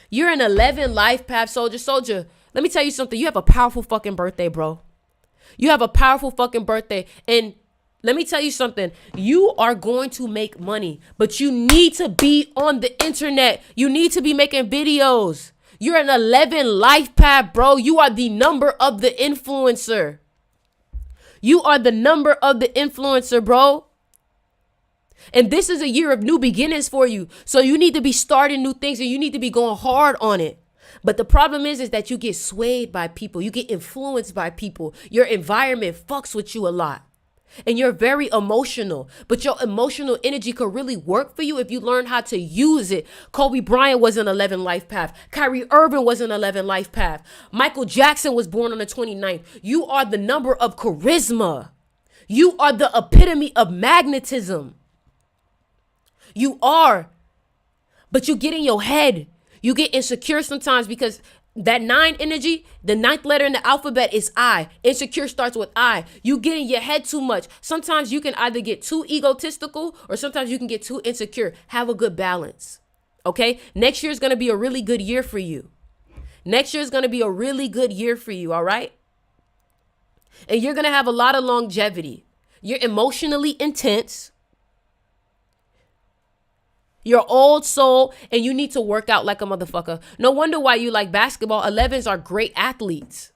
You're an 11 life path, Soldier. Soldier, let me tell you something. You have a powerful fucking birthday, bro. You have a powerful fucking birthday. And let me tell you something. You are going to make money, but you need to be on the internet. You need to be making videos. You're an 11 life path, bro. You are the number of the influencer. You are the number of the influencer, bro. And this is a year of new beginnings for you. So you need to be starting new things and you need to be going hard on it. But the problem is that you get swayed by people. You get influenced by people. Your environment fucks with you a lot. And you're very emotional. But your emotional energy could really work for you if you learn how to use it. Kobe Bryant was an 11 life path. Kyrie Irving was an 11 life path. Michael Jackson was born on the 29th. You are the number of charisma. You are the epitome of magnetism. You are. But you get in your head. You get insecure sometimes because that 9 energy, the 9th letter in the alphabet is I. Insecure starts with I. You get in your head too much. Sometimes you can either get too egotistical or sometimes you can get too insecure. Have a good balance. Okay? Next year is going to be a really good year for you. Next year is going to be a really good year for you. All right? And you're going to have a lot of longevity. You're emotionally intense. You're old soul, and you need to work out like a motherfucker. No wonder why you like basketball. 11s are great athletes.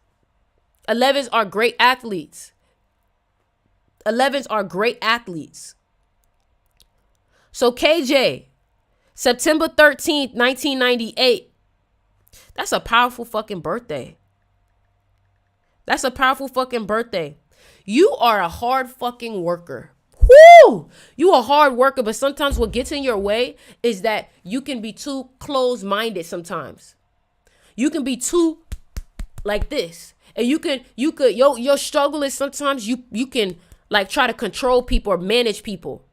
11s are great athletes. 11s are great athletes. So KJ, September 13th, 1998. That's a powerful fucking birthday. That's a powerful fucking birthday. You are a hard fucking worker. Woo! You a hard worker, but sometimes what gets in your way is that you can be too closed-minded sometimes. You can be too like this. And your struggle is sometimes you can like try to control people or manage people.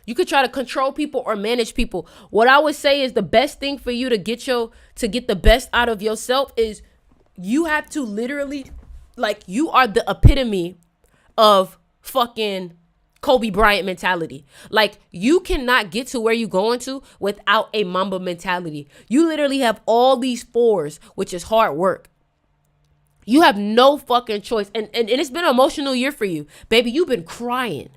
You could try to control people or manage people. What I would say is the best thing for you to get the best out of yourself is you have to literally, like, you are the epitome of fucking Kobe Bryant mentality. Like, you cannot get to where you're going to without a Mamba mentality. You literally have all these fours, which is hard work. You have no fucking choice. And it's been an emotional year for you. Baby, you've been crying.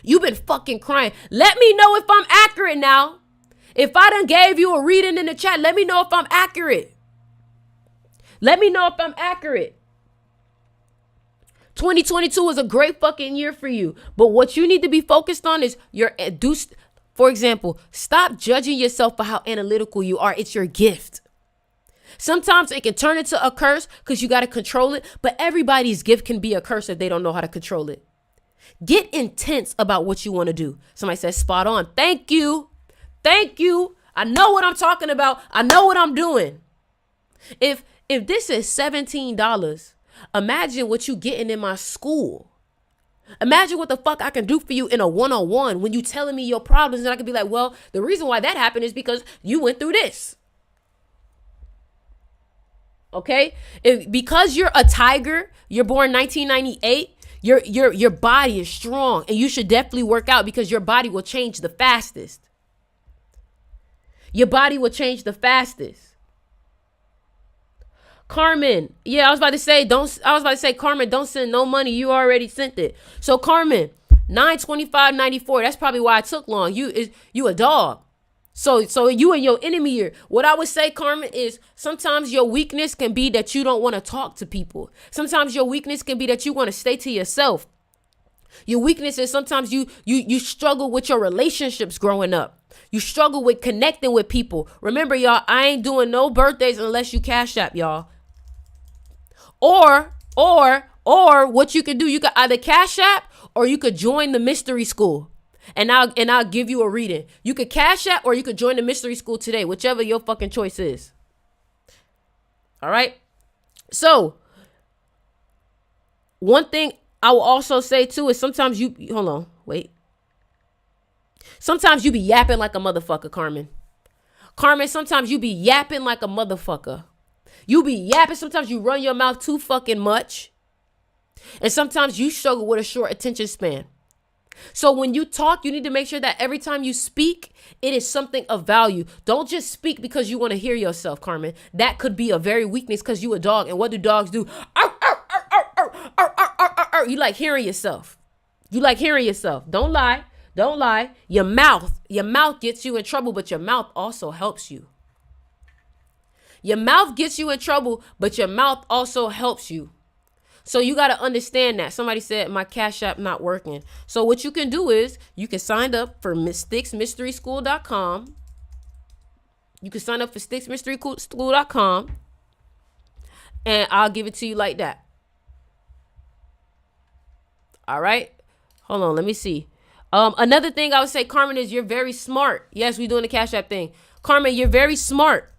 You've been fucking crying. Let me know if I'm accurate now. If I done gave you a reading in the chat, let me know if I'm accurate. Let me know if I'm accurate. 2022 was a great fucking year for you. But what you need to be focused on is for example, stop judging yourself for how analytical you are. It's your gift. Sometimes it can turn into a curse because you got to control it. But everybody's gift can be a curse if they don't know how to control it. Get intense about what you want to do. Somebody says spot on. Thank you. Thank you. I know what I'm talking about. I know what I'm doing. If this is $17, imagine what you getting in my school. Imagine what the fuck I can do for you in a one-on-one when you telling me your problems, and I can be like, well, the reason why that happened is because you went through this. Okay? Because you're a tiger, you're born 1998, your body is strong, and you should definitely work out because your body will change the fastest. Your body will change the fastest. Carmen, yeah, I was about to say, Carmen, don't send no money. You already sent it. So Carmen, 9/25/94. That's probably why it took long. You a dog. So you and your enemy here. What I would say, Carmen, is sometimes your weakness can be that you don't want to talk to people. Sometimes your weakness can be that you want to stay to yourself. Your weakness is sometimes you struggle with your relationships growing up. You struggle with connecting with people. Remember, y'all, I ain't doing no birthdays unless you cash app, y'all. Or what you can do, you can either cash app or you could join the mystery school. And I'll give you a reading. You could cash app or you could join the mystery school today, whichever your fucking choice is. All right. So one thing I will also say too is sometimes sometimes you be yapping like a motherfucker, Carmen. Carmen, sometimes you be yapping like a motherfucker. You be yapping. Sometimes you run your mouth too fucking much. And sometimes you struggle with a short attention span. So when you talk, you need to make sure that every time you speak, it is something of value. Don't just speak because you want to hear yourself, Carmen. That could be a very weakness because you a dog. And what do dogs do? You like hearing yourself. You like hearing yourself. Don't lie. Don't lie. Your mouth gets you in trouble, but your mouth also helps you. Your mouth gets you in trouble, but your mouth also helps you. So you got to understand that. Somebody said my Cash App not working. So what you can do is you can sign up for sticksmysteryschool.com. You can sign up for sticksmysteryschool.com and I'll give it to you like that. All right. Hold on. Let me see. Another thing I would say, Carmen, is you're very smart. Yes, we're doing the Cash App thing. Carmen, you're very smart.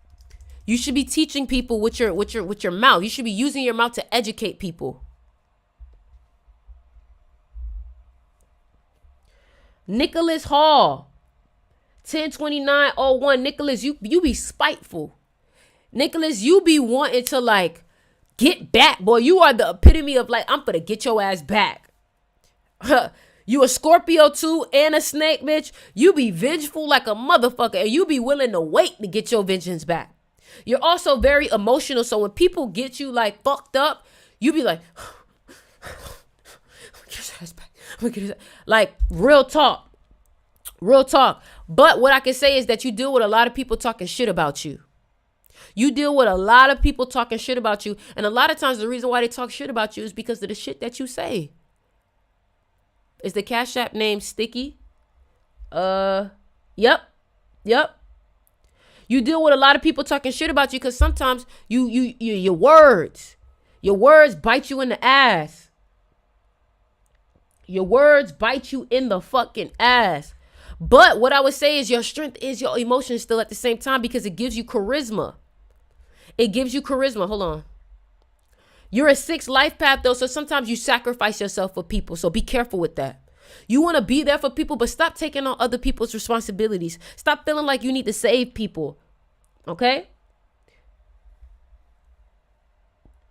You should be teaching people with your mouth. You should be using your mouth to educate people. Nicholas Hall, 10/29/01. Nicholas, you be spiteful. Nicholas, you be wanting to like get back. Boy, you are the epitome of like, I'm gonna get your ass back. You a Scorpio too and a snake, bitch. You be vengeful like a motherfucker and you be willing to wait to get your vengeance back. You're also very emotional. So when people get you like fucked up, You be like, get his ass back. I'm gonna get his ass. Like, real talk. Real talk. But what I can say is that you deal with a lot of people talking shit about you. You deal with a lot of people talking shit about you. And a lot of times the reason why they talk shit about you is because of the shit that you say. Is the Cash App name Sticky? Yep. You deal with a lot of people talking shit about you because sometimes your words bite you in the ass. Your words bite you in the fucking ass. But what I would say is your strength is your emotions still at the same time because it gives you charisma. It gives you charisma. Hold on. You're a 6 life path though, so sometimes you sacrifice yourself for people. So be careful with that. You want to be there for people, but stop taking on other people's responsibilities. Stop feeling like you need to save people. Okay?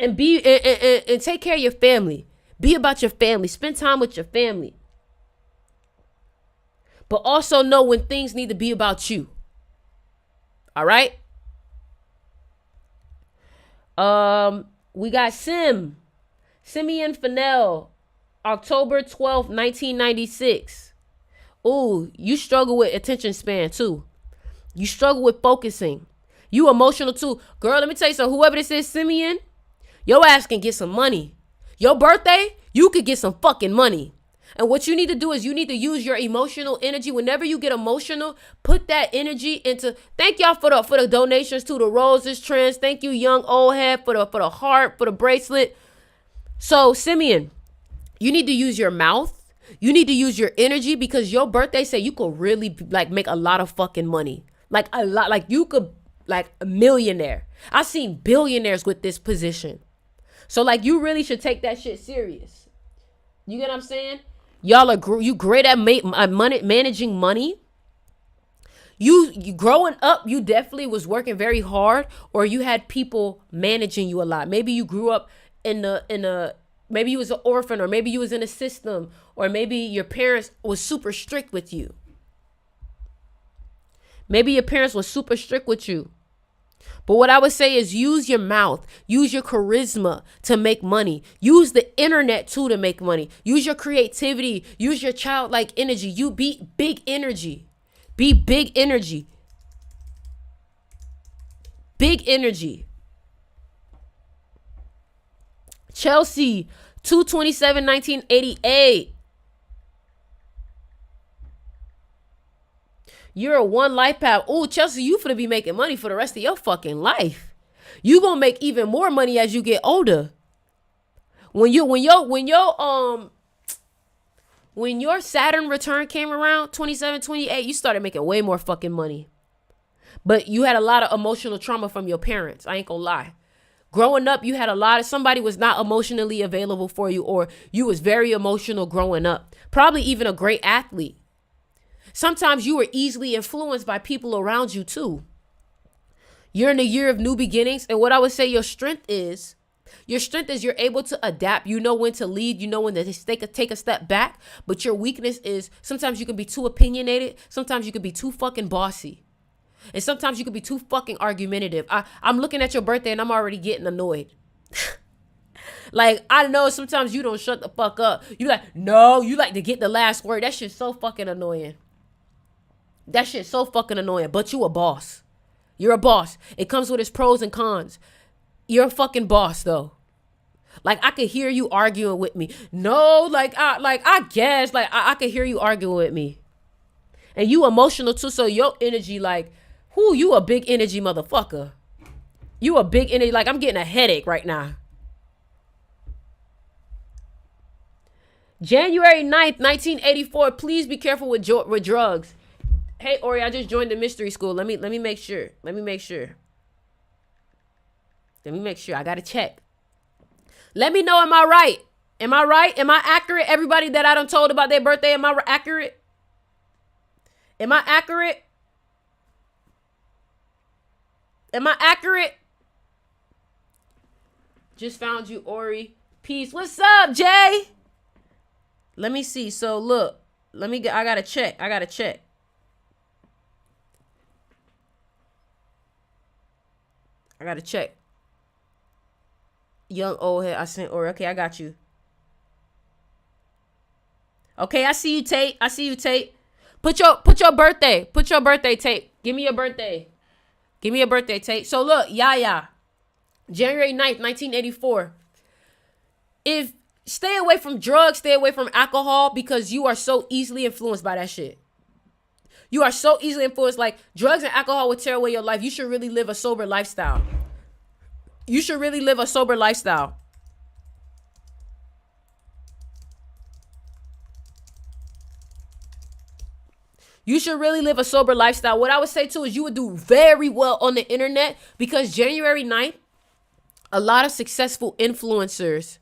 And be and take care of your family. Be about your family. Spend time with your family. But also know when things need to be about you. All right? We got Simeon Fennell, October 12th, 1996. Ooh, you struggle with attention span too. You struggle with focusing. You emotional too. Girl, let me tell you something. Whoever this is, Simeon, your ass can get some money. Your birthday, you could get some fucking money. And what you need to do is you need to use your emotional energy. Whenever you get emotional, put that energy into. Thank y'all for the donations to the Roses Trends. Thank you, Young Old Head, for the heart, for the bracelet. So, Simeon, you need to use your mouth. You need to use your energy because your birthday say you could really like make a lot of fucking money. Like a lot, like you could like a millionaire. I've seen billionaires with this position. So like you really should take that shit serious. You get what I'm saying? Y'all are you great at managing money. You growing up, you definitely was working very hard, or you had people managing you a lot. Maybe you grew up in a maybe you was an orphan, or maybe you was in a system, or maybe your parents was super strict with you. Maybe your parents was super strict with you. But what I would say is use your mouth, use your charisma to make money. Use the internet too to make money. Use your creativity, use your childlike energy. You be big energy. Be big energy. Big energy. Chelsea, 2/27/1988. You're a 1 life path. Ooh, Chelsea, you finna be making money for the rest of your fucking life. You gonna make even more money as you get older. When your Saturn return came around, 27/28, you started making way more fucking money. But you had a lot of emotional trauma from your parents. I ain't gonna lie. Growing up, you had somebody was not emotionally available for you, or you was very emotional growing up. Probably even a great athlete. Sometimes you were easily influenced by people around you too. You're in a year of new beginnings. And what I would say your strength is you're able to adapt. You know when to lead. You know when to take a step back. But your weakness is sometimes you can be too opinionated. Sometimes you can be too fucking bossy. And sometimes you can be too fucking argumentative. I'm looking at your birthday and I'm already getting annoyed. Like, I know sometimes you don't shut the fuck up. You like to get the last word. That shit's so fucking annoying. That shit's so fucking annoying. But you a boss. You're a boss. It comes with its pros and cons. You're a fucking boss though. Like, I could hear you arguing with me. No, I guess I could hear you arguing with me. And you emotional too, so your energy you a big energy motherfucker. You a big energy, like I'm getting a headache right now. January 9th, 1984, please be careful with drugs. Hey, Ori, I just joined the mystery school. Let me make sure. I gotta check. Let me know, am I right? Am I right? Am I accurate? Everybody that I done told about their birthday, am I accurate? Am I accurate? Am I accurate? Just found you, Ori. Peace. What's up, Jay? Let me see. So look, I gotta check. I gotta check. Young old head. I sent Ori. Okay, I got you. Okay, I see you, Tate. I see you, Tate. Put your birthday. Put your birthday, Tate. Give me your birthday. Give me your birthday, Tate. So look, Yaya. January 9th, 1984. If stay away from drugs, stay away from alcohol, because you are so easily influenced by that shit. You are so easily influenced. Like, drugs and alcohol will tear away your life. You should really live a sober lifestyle. You should really live a sober lifestyle. You should really live a sober lifestyle. What I would say too is you would do very well on the internet, because January 9th, a lot of successful influencers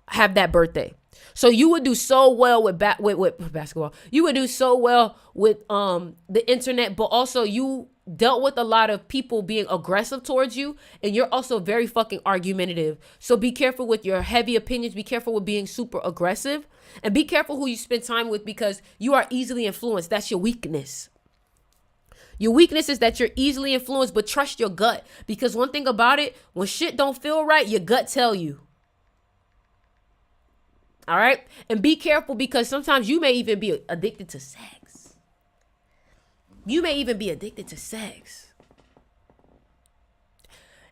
have that birthday. So you would do so well with basketball. You would do so well with the internet, but also you dealt with a lot of people being aggressive towards you, and you're also very fucking argumentative. So be careful with your heavy opinions. Be careful with being super aggressive, and be careful who you spend time with, because you are easily influenced. That's your weakness. Your weakness is that you're easily influenced, but trust your gut, because one thing about it, when shit don't feel right, your gut tell you. All right? And be careful, because sometimes you may even be addicted to sex. You may even be addicted to sex.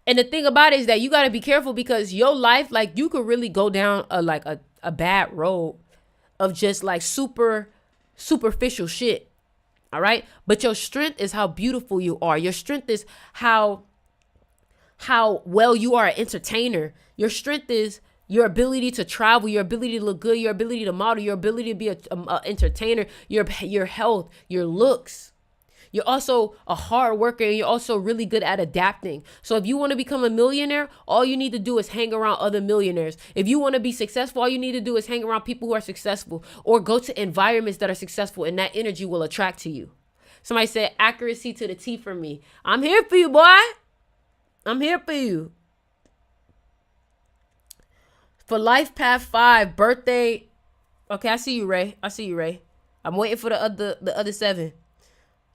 And the thing about it is that you got to be careful, because your life, like, you could really go down a bad road of just like superficial shit. All right? But your strength is how beautiful you are. Your strength is how well you are an entertainer. Your strength is your ability to travel, your ability to look good, your ability to model, your ability to be a entertainer, your health, your looks. You're also a hard worker, and you're also really good at adapting. So if you want to become a millionaire, all you need to do is hang around other millionaires. If you want to be successful, all you need to do is hang around people who are successful, or go to environments that are successful, and that energy will attract to you. Somebody said accuracy to the T for me. I'm here for you, boy. I'm here for you. For Life Path 5, birthday. Okay, I see you, Ray. I see you, Ray. I'm waiting for the other 7.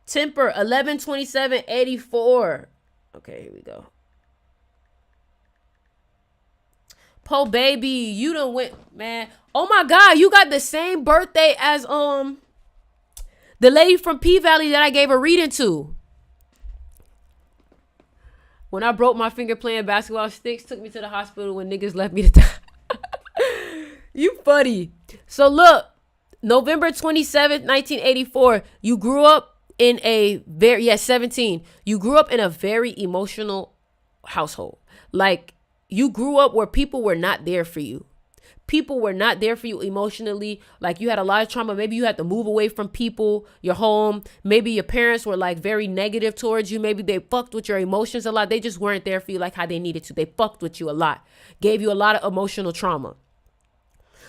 Temper, 11/27/84. Okay, here we go. Po baby, you done went, man. Oh my God, you got the same birthday as the lady from P Valley that I gave a reading to. When I broke my finger playing basketball, Sticks took me to the hospital when niggas left me to die. You funny. So look, November 27th, 1984, you grew up in a 17. You grew up in a very emotional household. Like, you grew up where people were not there for you. People were not there for you emotionally. Like, you had a lot of trauma. Maybe you had to move away from people, your home. Maybe your parents were like very negative towards you. Maybe they fucked with your emotions a lot. They just weren't there for you like how they needed to. They fucked with you a lot. Gave you a lot of emotional trauma.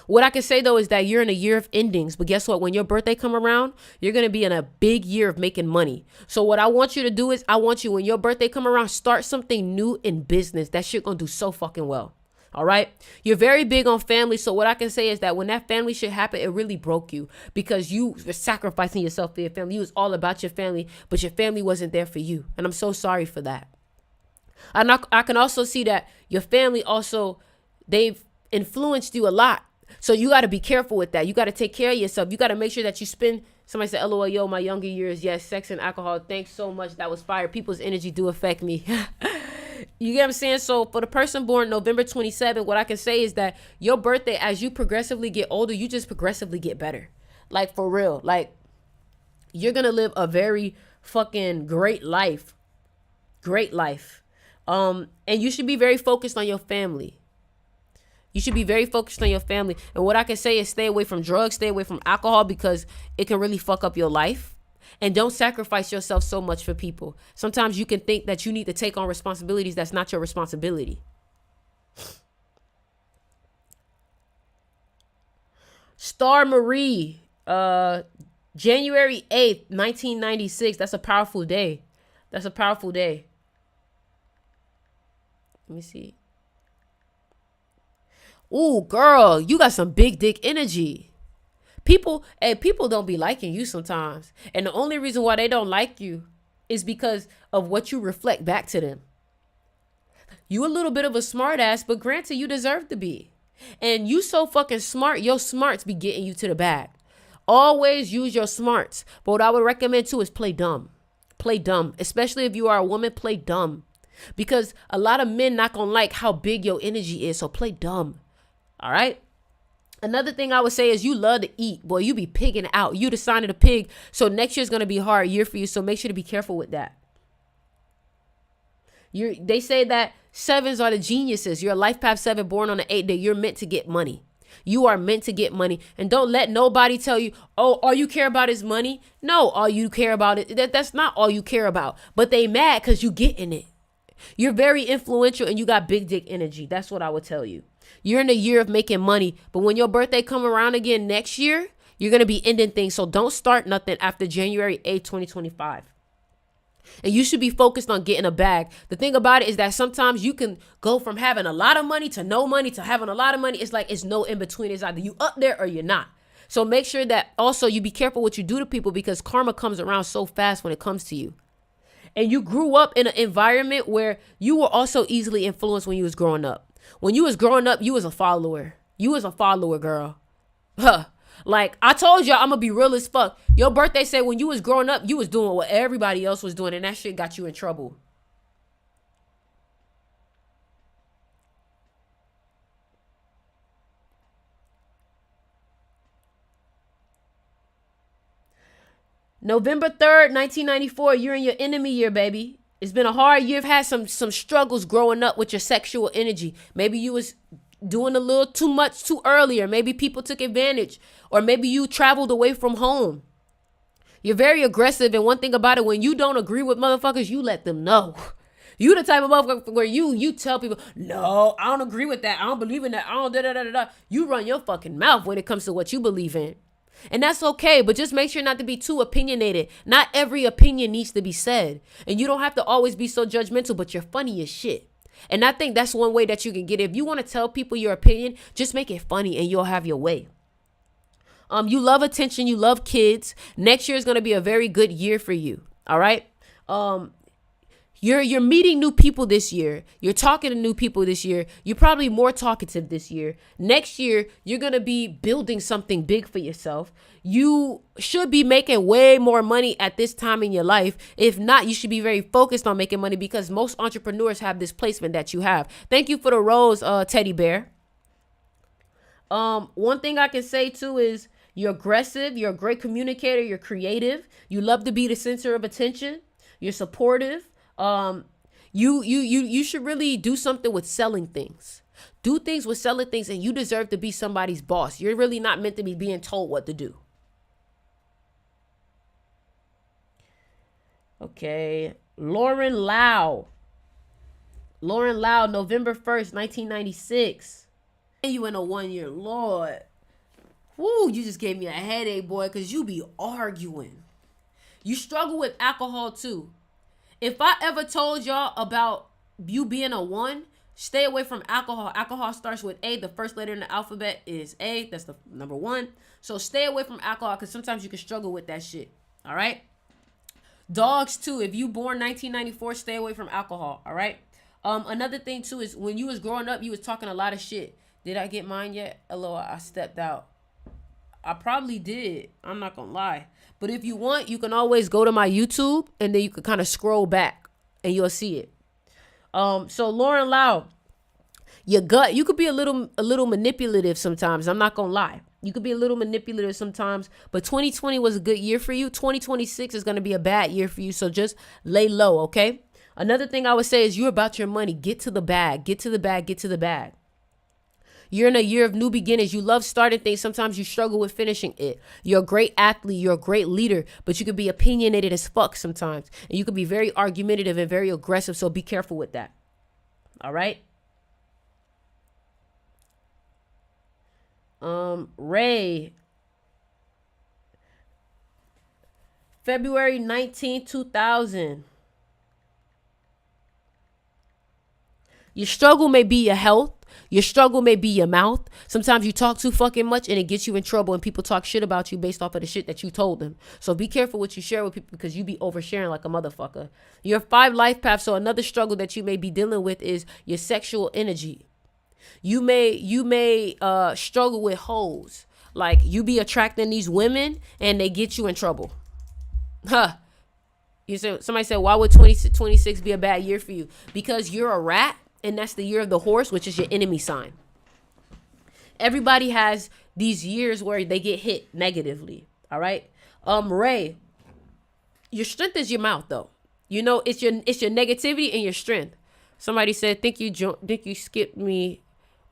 What I can say, though, is that you're in a year of endings. But guess what? When your birthday come around, you're going to be in a big year of making money. So what I want you to do is, I want you, when your birthday come around, start something new in business. That shit going to do so fucking well. All right. You're very big on family. So what I can say is that when that family shit happened, it really broke you, because you were sacrificing yourself for your family. You was all about your family, but your family wasn't there for you. And I'm so sorry for that. I can also see that your family also, they've influenced you a lot. So you got to be careful with that. You got to take care of yourself. You got to make sure that you spend. Somebody said, LOL, yo, my younger years. Yes, sex and alcohol. Thanks so much. That was fire. People's energy do affect me. You get what I'm saying? So for the person born November 27, what I can say is that your birthday, as you progressively get older, you just progressively get better. Like, for real. Like, you're going to live a very fucking great life. Great life. And you should be very focused on your family. You should be very focused on your family. And what I can say is stay away from drugs, stay away from alcohol, because it can really fuck up your life. And don't sacrifice yourself so much for people. Sometimes you can think that you need to take on responsibilities that's not your responsibility. Star Marie, January 8th, 1996. That's a powerful day. That's a powerful day. Let me see. Ooh, girl, you got some big dick energy. People don't be liking you sometimes. And the only reason why they don't like you is because of what you reflect back to them. You a little bit of a smart ass, but granted, you deserve to be. And you so fucking smart, your smarts be getting you to the bag. Always use your smarts. But what I would recommend too is play dumb. Play dumb. Especially if you are a woman, play dumb. Because a lot of men not gonna like how big your energy is. So play dumb. All right? Another thing I would say is you love to eat. Boy, you be pigging out. You the sign of the pig. So next year's gonna be a hard year for you. So make sure to be careful with that. They say that 7s are the geniuses. You're a life path 7 born on the 8th day. You're meant to get money. You are meant to get money. And don't let nobody tell you, oh, all you care about is money. No, all you care about it. That's not all you care about. But they mad because you getting it. You're very influential and you got big dick energy. That's what I would tell you. You're in the year of making money. But when your birthday come around again next year, you're going to be ending things. So don't start nothing after January 8th, 2025. And you should be focused on getting a bag. The thing about it is that sometimes you can go from having a lot of money to no money to having a lot of money. It's like it's no in between. It's either you up there or you're not. So make sure that also you be careful what you do to people because karma comes around so fast when it comes to you. And you grew up in an environment where you were also easily influenced when you was growing up. When you was growing up, you was a follower. You was a follower, girl. Huh. Like, I told y'all, I'm gonna be real as fuck. Your birthday said when you was growing up, you was doing what everybody else was doing, and that shit got you in trouble. November 3rd, 1994, you're in your enemy year, baby. It's been a hard year. You've had some struggles growing up with your sexual energy. Maybe you was doing a little too much too early, or maybe people took advantage, or maybe you traveled away from home. You're very aggressive, and one thing about it, when you don't agree with motherfuckers, you let them know. You the type of motherfucker where you tell people, no, I don't agree with that. I don't believe in that. I don't da-da-da-da-da. You run your fucking mouth when it comes to what you believe in. And that's okay, but just make sure not to be too opinionated. Not every opinion needs to be said. And you don't have to always be so judgmental, but you're funny as shit. And I think that's one way that you can get it. If you want to tell people your opinion, just make it funny and you'll have your way. You love attention. You love kids. Next year is going to be a very good year for you. All right. You're meeting new people this year. You're talking to new people this year. You're probably more talkative this year. Next year, you're going to be building something big for yourself. You should be making way more money at this time in your life. If not, you should be very focused on making money because most entrepreneurs have this placement that you have. Thank you for the rose, teddy bear. One thing I can say too is you're aggressive. You're a great communicator. You're creative. You love to be the center of attention. You're supportive. You should really do something with selling things. Do things with selling things, and you deserve to be somebody's boss. You're really not meant to be being told what to do. Okay. Lauren Lau, November 1st, 1996. And you in a 1 year, Lord. Woo, you just gave me a headache, boy, because you be arguing. You struggle with alcohol too. If I ever told y'all about you being a 1, stay away from alcohol. Alcohol starts with A. The first letter in the alphabet is A. That's the number 1. So stay away from alcohol because sometimes you can struggle with that shit. All right? Dogs too. If you born 1994, stay away from alcohol. All right? Another thing too is when you was growing up, you was talking a lot of shit. Did I get mine yet? Hello, I stepped out. I probably did. I'm not going to lie. But if you want, you can always go to my YouTube and then you can kind of scroll back and you'll see it. So Lauren Lau, your gut, you could be a little manipulative sometimes. I'm not going to lie. You could be a little manipulative sometimes, but 2020 was a good year for you. 2026 is going to be a bad year for you. So just lay low. Okay. Another thing I would say is you're about your money. Get to the bag, get to the bag, get to the bag. You're in a year of new beginnings. You love starting things. Sometimes you struggle with finishing it. You're a great athlete. You're a great leader, but you could be opinionated as fuck sometimes. And you could be very argumentative and very aggressive. So be careful with that. All right. Ray. February 19th, 2000. Your struggle may be your health. Your struggle may be your mouth. Sometimes you talk too fucking much and it gets you in trouble, and people talk shit about you based off of the shit that you told them. So be careful what you share with people, because you be oversharing like a motherfucker. Your 5 life paths. So another struggle that you may be dealing with is your sexual energy. You may struggle with hoes. Like, you be attracting these women and they get you in trouble. Huh. Somebody said, why would 2026 be a bad year for you? Because you're a rat, and that's the year of the horse, which is your enemy sign. Everybody has these years where they get hit negatively. All right. Ray, your strength is your mouth, though. You know, it's your negativity and your strength. Somebody said, think you skipped me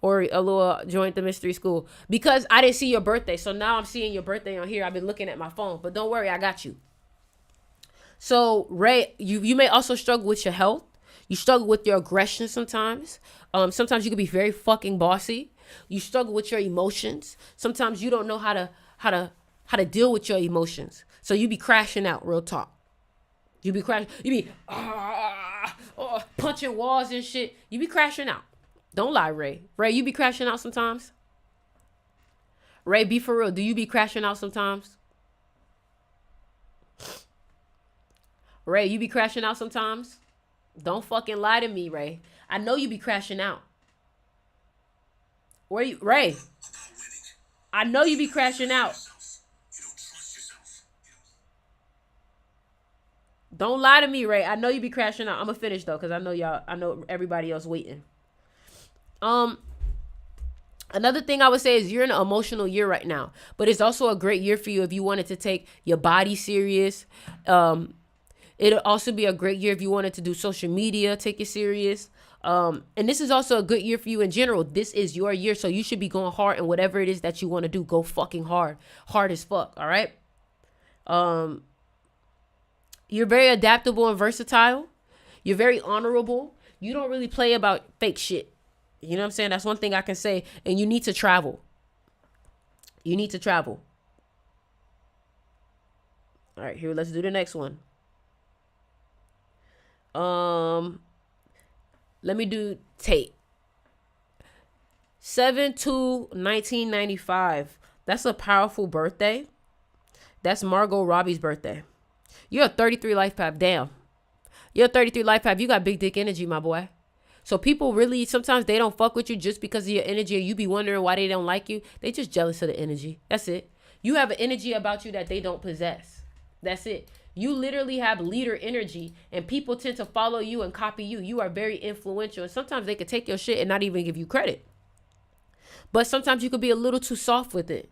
or a little joined the mystery school, because I didn't see your birthday. So now I'm seeing your birthday on here. I've been looking at my phone, but don't worry, I got you. So Ray, you may also struggle with your health. You struggle with your aggression sometimes. Sometimes you can be very fucking bossy. You struggle with your emotions. Sometimes you don't know how to deal with your emotions. So you be crashing out, real talk. You be punching walls and shit. You be crashing out. Don't lie, Ray. Ray, you be crashing out sometimes? Ray, be for real. Do you be crashing out sometimes? Ray, you be crashing out sometimes? Don't fucking lie to me, Ray. I know you be crashing out. Ray? I know you be crashing out. Don't lie to me, Ray. I know you be crashing out. I'm gonna finish though, because I know everybody else waiting. Another thing I would say is you're in an emotional year right now, but it's also a great year for you if you wanted to take your body serious. It'll also be a great year if you wanted to do social media, take it serious. And this is also a good year for you in general. This is your year, so you should be going hard, and whatever it is that you want to do, go fucking hard. Hard as fuck, all right? You're very adaptable and versatile. You're very honorable. You don't really play about fake shit. You know what I'm saying? That's one thing I can say. And you need to travel. You need to travel. All right, here, let's do the next one. Let me do Tate. 7/2/1995. That's a powerful birthday. That's Margot Robbie's birthday. You're a 33 life path. Damn. You're a 33 life path. You got big dick energy, my boy. So people really, sometimes they don't fuck with you just because of your energy, and you be wondering why they don't like you. They just jealous of the energy. That's it. You have an energy about you that they don't possess. That's it. You literally have leader energy, and people tend to follow you and copy you. You are very influential, and sometimes they could take your shit and not even give you credit. But sometimes you could be a little too soft with it.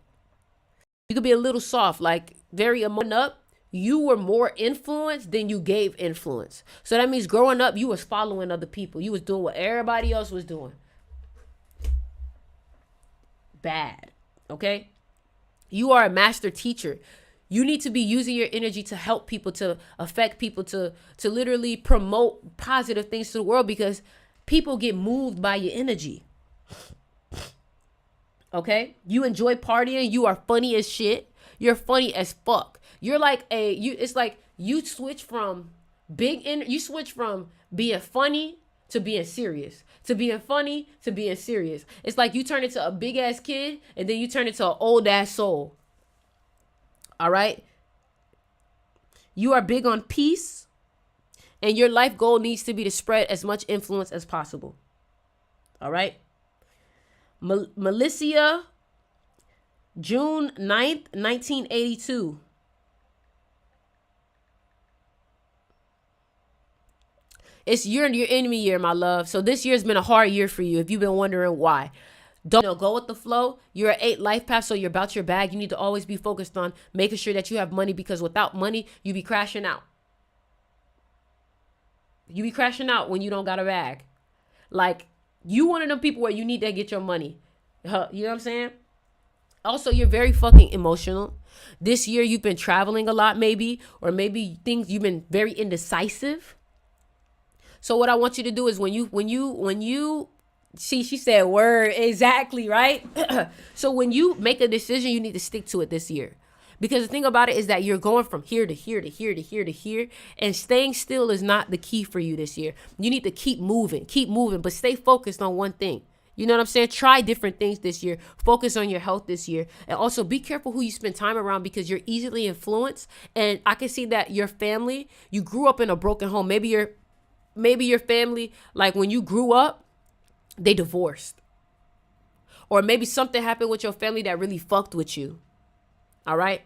You could be a little soft, like very emotional up. You were more influenced than you gave influence. So that means growing up, you was following other people. You was doing what everybody else was doing. Bad. Okay? You are a master teacher. You need to be using your energy to help people, to affect people, to literally promote positive things to the world, because people get moved by your energy. Okay? You enjoy partying. You are funny as shit. You're funny as fuck. You're like it's like you switch from you switch from being funny to being serious, to being funny to being serious. It's like you turn into a big ass kid and then you turn into an old ass soul. All right. You are big on peace, and your life goal needs to be to spread as much influence as possible. All right. Melissa, June 9th, 1982. It's your enemy year, my love. So this year's been a hard year for you if you've been wondering why. Don't go with the flow. You're an 8 life path, so you're about your bag. You need to always be focused on making sure that you have money, because without money, you be crashing out. You be crashing out when you don't got a bag. Like, you one of them people where you need to get your money. You know what I'm saying? Also, you're very fucking emotional. This year, you've been traveling a lot, maybe, or maybe you've been very indecisive. So what I want you to do is when you see, she said word, exactly, right? So when you make a decision, you need to stick to it this year, Because the thing about it is that you're going from here to here to here to here to here, and staying still is not the key for you this year. You need to keep moving, but stay focused on one thing. You know what I'm saying? Try different things this year. Focus on your health this year. And also be careful who you spend time around, because you're easily influenced. And I can see that your family, you grew up in a broken home. Maybe your family, like when you grew up, they divorced. Or maybe something happened with your family that really fucked with you. All right?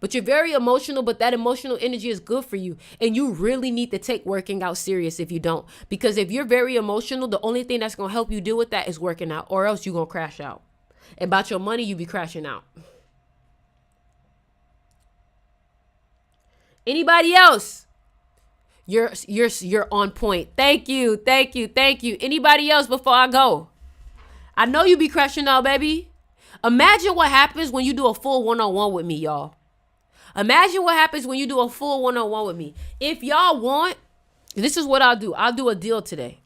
But you're very emotional, but that emotional energy is good for you. And you really need to take working out serious if you don't. Because if you're very emotional, the only thing that's going to help you deal with that is working out, or else you're going to crash out. And about your money, you be crashing out. Anybody else? You're on point. Thank you. Anybody else before I go? I know you be crashing out, baby. Imagine what happens when you do a full one-on-one with me, y'all. Imagine what happens when you do a full one-on-one with me. If y'all want, this is what I'll do. I'll do a deal today.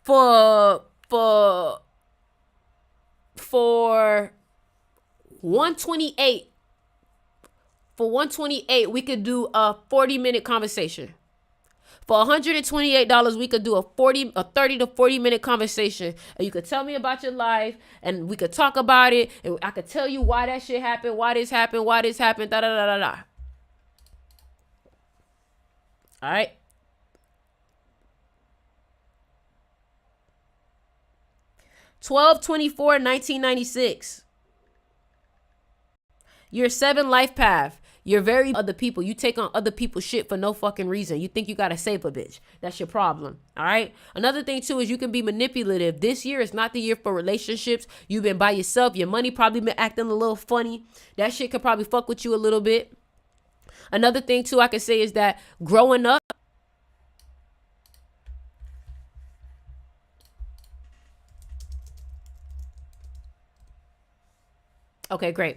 For 128. For 128, we could do a 40-minute conversation. For $128, we could do a 30 to 40-minute conversation. And you could tell me about your life, and we could talk about it. And I could tell you why that shit happened, why this happened, da da da da da. All right. $12/24/1996. Your 7 life path. You're very other people. You take on other people's shit for no fucking reason. You think you got to save a bitch. That's your problem. All right. Another thing too is you can be manipulative. This year is not the year for relationships. You've been by yourself. Your money probably been acting a little funny. That shit could probably fuck with you a little bit. Another thing too I can say is that growing up. Okay, great.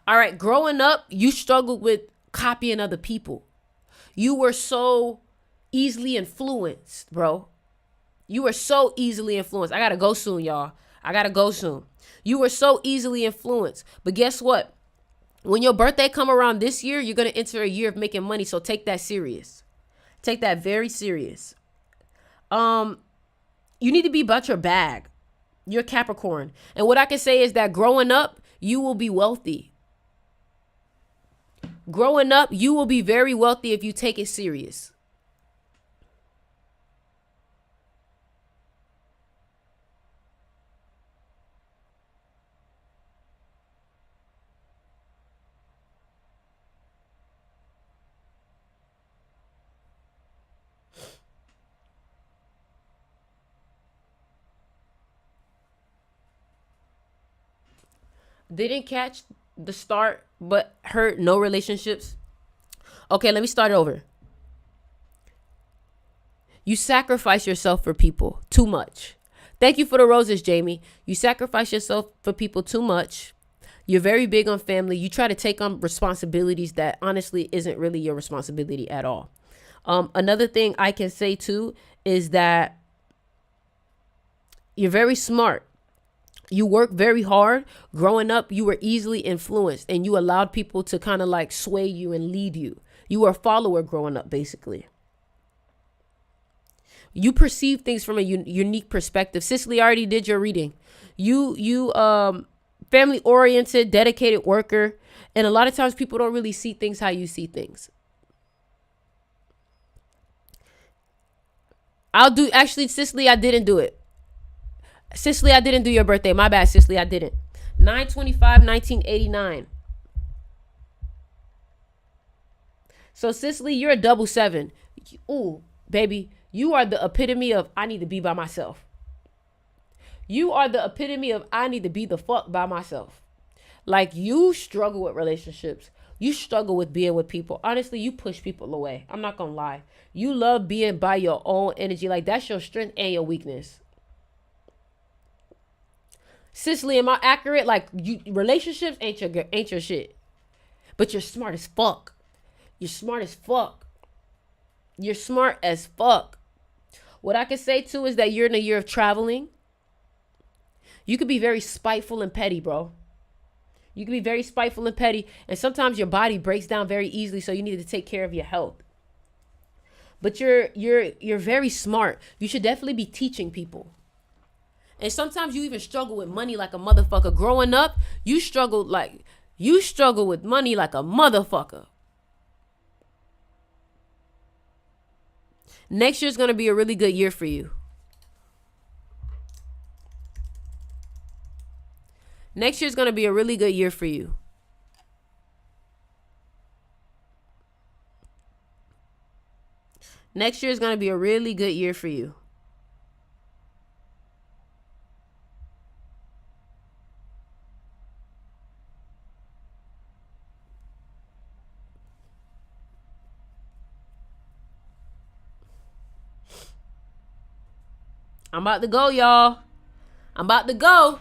All right, growing up, you struggled with copying other people. You were so easily influenced, bro. You were so easily influenced. I got to go soon, y'all. You were so easily influenced. But guess what? When your birthday come around this year, you're going to enter a year of making money. So take that serious. Take that very serious. You need to be about your bag. You're Capricorn. And what I can say is that growing up, you will be wealthy. Growing up, you will be very wealthy if you take it serious. Didn't catch the start, but heard no relationships. Okay, let me start over. You sacrifice yourself for people too much. Thank you for the roses, Jamie. You sacrifice yourself for people too much. You're very big on family. You try to take on responsibilities that honestly isn't really your responsibility at all. Another thing I can say too is that you're very smart. You work very hard. Growing up, you were easily influenced and you allowed people to kind of like sway you and lead you. You were a follower growing up, basically. You perceive things from a unique perspective. Cicely already did your reading. You family oriented, dedicated worker. And a lot of times people don't really see things how you see things. Cicely, I didn't do it. Cicely, I didn't do your birthday. My bad, Cicely, I didn't. 9/25/1989. So, Cicely, you're a 7. Ooh, baby, you are the epitome of I need to be by myself. You are the epitome of I need to be the fuck by myself. Like, you struggle with relationships. You struggle with being with people. Honestly, you push people away. I'm not going to lie. You love being by your own energy. Like, that's your strength and your weakness. Cicely, am I accurate? Like, relationships ain't your shit. But you're smart as fuck. You're smart as fuck. What I can say too is that you're in a year of traveling. You could be very spiteful and petty, bro. You can be very spiteful and petty, and sometimes your body breaks down very easily, so you need to take care of your health. But you're very smart. You should definitely be teaching people. And sometimes you even struggle with money like a motherfucker. Growing up, you struggle with money like a motherfucker. Next year's going to be a really good year for you. Next year's going to be a really good year for you. Next year is going to be a really good year for you. I'm about to go, y'all. I'm about to go.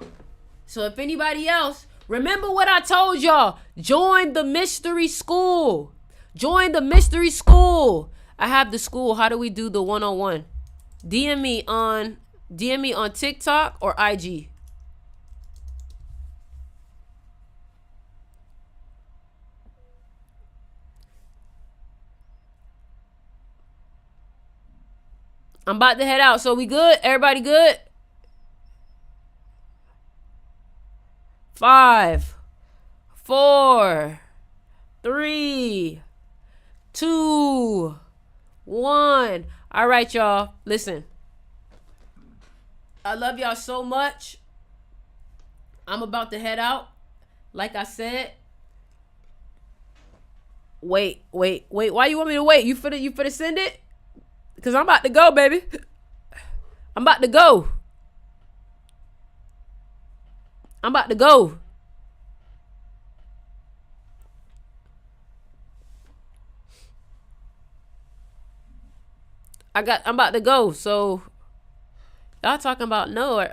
So if anybody else, remember what I told y'all. Join the mystery school. Join the mystery school. I have the school. How do we do the one-on-one? DM me on TikTok or IG. I'm about to head out. So we good? Everybody good? 5, 4, 3, 2, 1. All right, y'all. Listen. I love y'all so much. I'm about to head out. Like I said. Wait. Why you want me to wait? You finna send it? Because I'm about to go, baby. I'm about to go. I'm about to go. I'm about to go. So y'all talking about no.